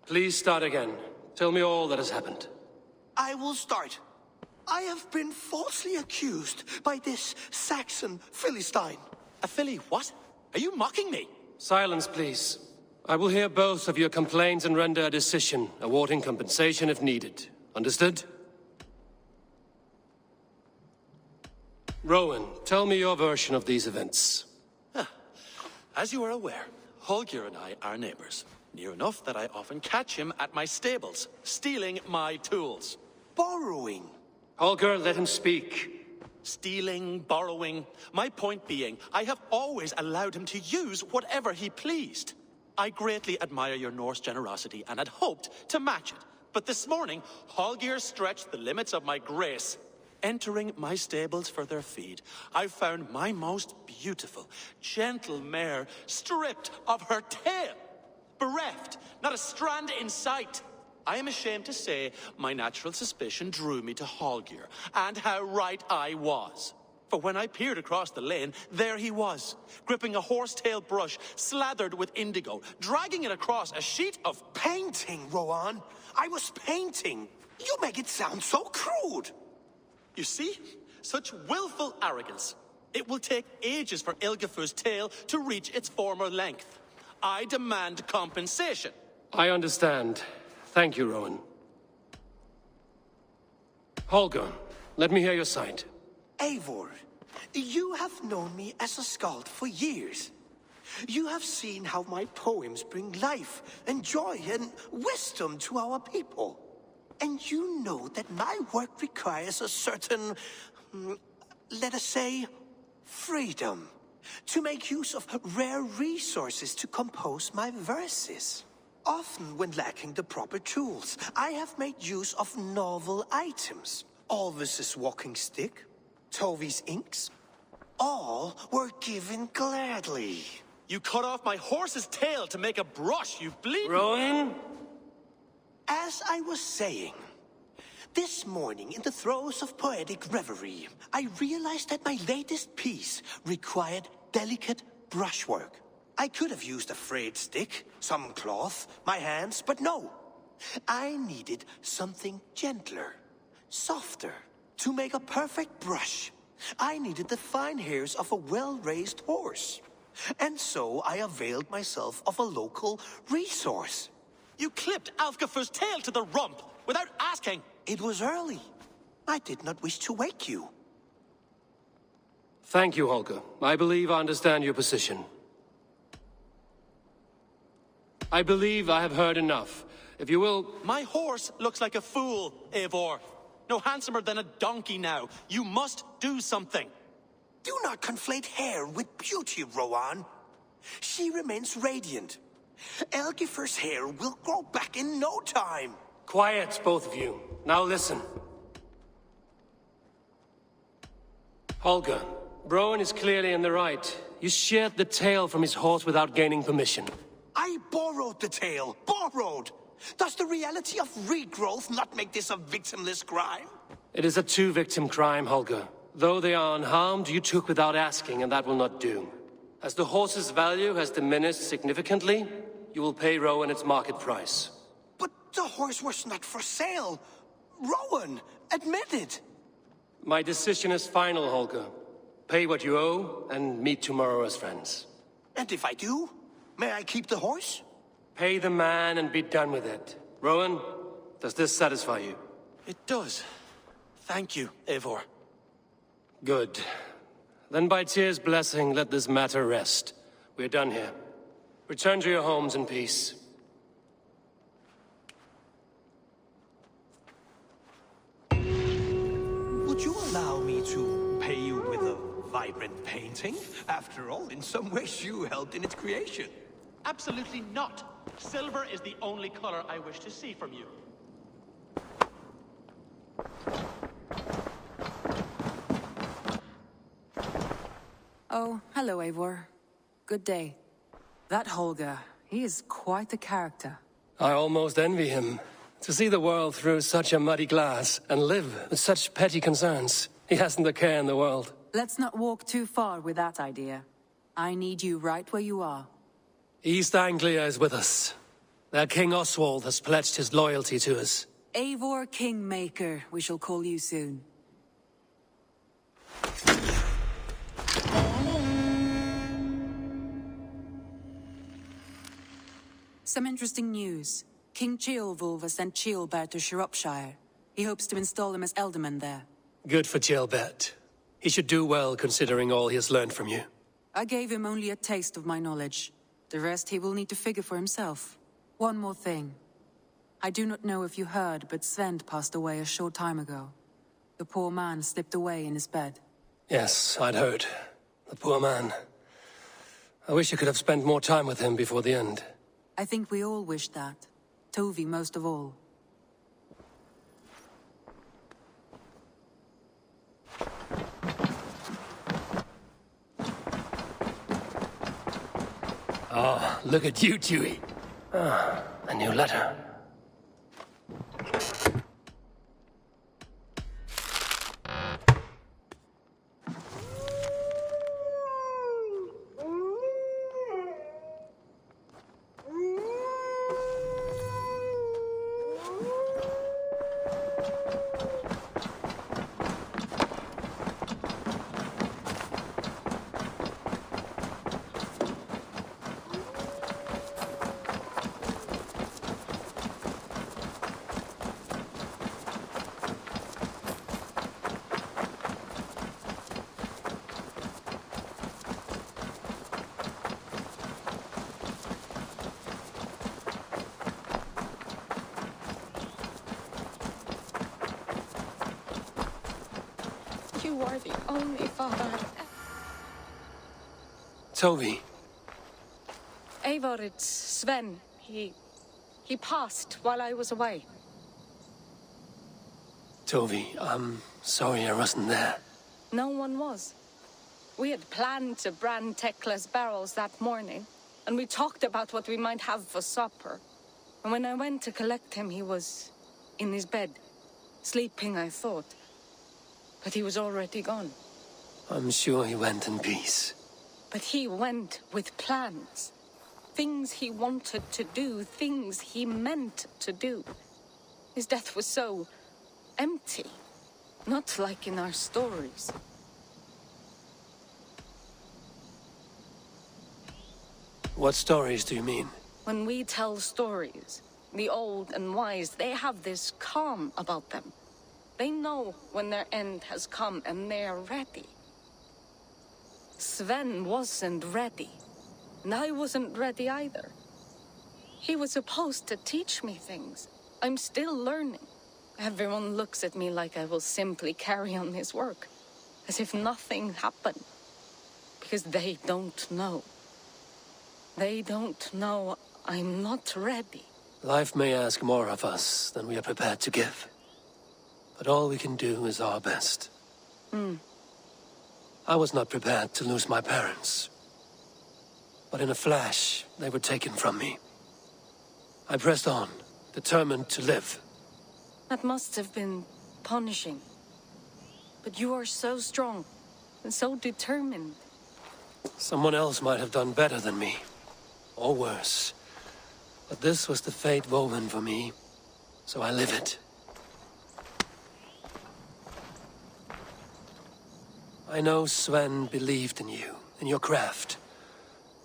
Please start again. Tell me all that has happened. I will start. I have been falsely accused by this Saxon Philistine. A Philly what? Are you mocking me? Silence, please. I will hear both of your complaints and render a decision, awarding compensation if needed. Understood? Rowan, tell me your version of these events. As you are aware, Holger and I are neighbors. Near enough that I often catch him at my stables, stealing my tools. Borrowing. Holger, let him speak. Stealing, borrowing. My point being, I have always allowed him to use whatever he pleased. I greatly admire your Norse generosity and had hoped to match it. But this morning, Holger stretched the limits of my grace. Entering my stables for their feed, I found my most beautiful, gentle mare stripped of her tail. Bereft, not a strand in sight. I am ashamed to say my natural suspicion drew me to Holger, and how right I was. For when I peered across the lane, there he was, gripping a horsetail brush slathered with indigo, dragging it across a sheet of painting, Rowan. I was painting. You make it sound so crude. You see? Such willful arrogance. It will take ages for Ilgafur's tail to reach its former length. I demand compensation. I understand. Thank you, Rowan. Holger, let me hear your side. Eivor, You have known me as a skald for years. You have seen how my poems bring life and joy and wisdom to our people. And you know that my work requires a certain, let us say, freedom. To make use of rare resources to compose my verses. Often when lacking the proper tools, I have made use of novel items. Alvis's walking stick, Tovy's inks, all were given gladly. You cut off my horse's tail to make a brush, you bleed. Rowan? As I was saying, this morning in the throes of poetic reverie, I realized that my latest piece required delicate brushwork. I could have used a frayed stick, some cloth, my hands, but no. I needed something gentler, softer, to make a perfect brush. I needed the fine hairs of a well-raised horse. And so I availed myself of a local resource. You clipped Alfgafu's tail to the rump without asking. It was early. I did not wish to wake you. Thank you, Holger. I believe I understand your position. I believe I have heard enough. If you will... My horse looks like a fool, Eivor. No handsomer than a donkey now. You must do something. Do not conflate hair with beauty, Rowan. She remains radiant. Elgifer's hair will grow back in no time. Quiet, both of you. Now listen. Holger, Rowan is clearly in the right. You sheared the tail from his horse without gaining permission. I borrowed the tail. Borrowed! Does the reality of regrowth not make this a victimless crime? It is a two-victim crime, Holger. Though they are unharmed, you took without asking, and that will not do. As the horse's value has diminished significantly, you will pay Rowan its market price. But the horse was not for sale. Rowan, admit it. My decision is final, Holger. Pay what you owe, and meet tomorrow as friends. And if I do, may I keep the horse? Pay the man and be done with it. Rowan, does this satisfy you? It does. Thank you, Eivor. Good. Then by Tyr's blessing, let this matter rest. We're done here. Return to your homes in peace. Would you allow me to pay you with a vibrant painting? After all, in some ways you helped in its creation. Absolutely not. Silver is the only color I wish to see from you. Oh, hello, Eivor. Good day. That Holger, he is quite the character. I almost envy him. To see the world through such a muddy glass and live with such petty concerns. He hasn't a care in the world. Let's not walk too far with that idea. I need you right where you are. East Anglia is with us. Their King Oswald has pledged his loyalty to us. Eivor Kingmaker, we shall call you soon. Some interesting news. King Ceolwulf has sent Ceolbert to Shropshire. He hopes to install him as Elderman there. Good for Ceolbert. He should do well considering all he has learned from you. I gave him only a taste of my knowledge. The rest he will need to figure for himself. One more thing. I do not know if you heard, but Sven passed away a short time ago. The poor man slipped away in his bed. Yes, I'd heard. The poor man. I wish I could have spent more time with him before the end. I think we all wish that. Tovy most of all. Oh, look at you, Dewey. Ah, a new letter. the only father Toby. Eivor, it's Sven. He passed while I was away. Toby, I'm sorry I wasn't there. No one was. We had planned to brand Tekla's barrels that morning, and we talked about what we might have for supper. And when I went to collect him, he was in his bed. Sleeping, I thought. But he was already gone. I'm sure he went in peace. But he went with plans. Things he wanted to do, things he meant to do. His death was so empty. Not like in our stories. What stories do you mean? When we tell stories, the old and wise, they have this calm about them. They know when their end has come and they are ready. Sven wasn't ready. And I wasn't ready either. He was supposed to teach me things. I'm still learning. Everyone looks at me like I will simply carry on his work. As if nothing happened. Because they don't know. They don't know I'm not ready. Life may ask more of us than we are prepared to give. But all we can do is our best. I was not prepared to lose my parents. But in a flash, they were taken from me. I pressed on, determined to live. That must have been punishing. But you are so strong and so determined. Someone else might have done better than me. Or worse. But this was the fate woven for me, so I live it. I know Sven believed in you, in your craft.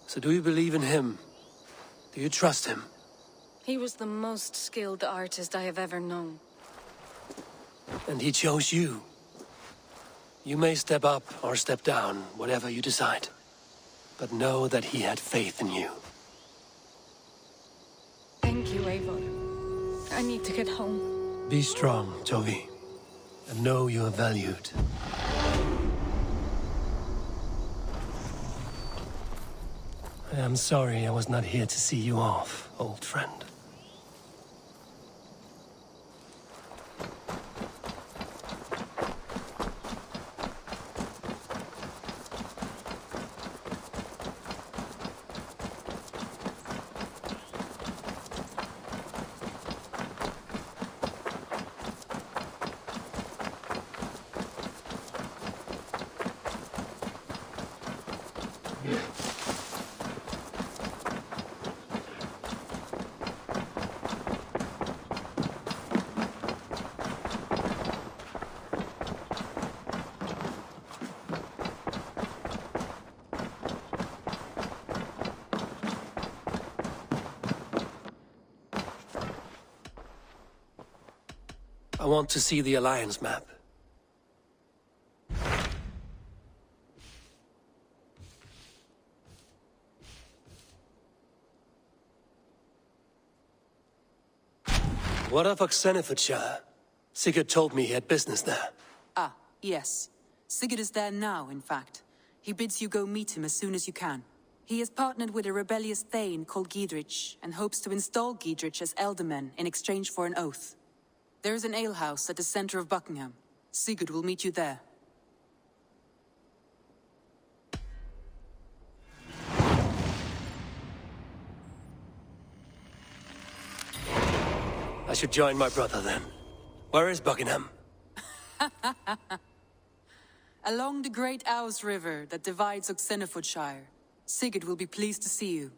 So do you believe in him? Do you trust him? He was the most skilled artist I have ever known. And he chose you. You may step up or step down, whatever you decide. But know that he had faith in you. Thank you, Eivor. I need to get home. Be strong, Toby. And know you are valued. I am sorry I was not here to see you off, old friend. I want to see the Alliance map. What of Oxenfordshire? Sigurd told me he had business there. Ah, yes. Sigurd is there now, in fact. He bids you go meet him as soon as you can. He has partnered with a rebellious Thane called Giedrich, and hopes to install Giedrich as Elderman in exchange for an oath. There is an alehouse at the center of Buckingham. Sigurd will meet you there. I should join my brother then. Where is Buckingham? Along the great Ouse River that divides Oxenfordshire. Sigurd will be pleased to see you.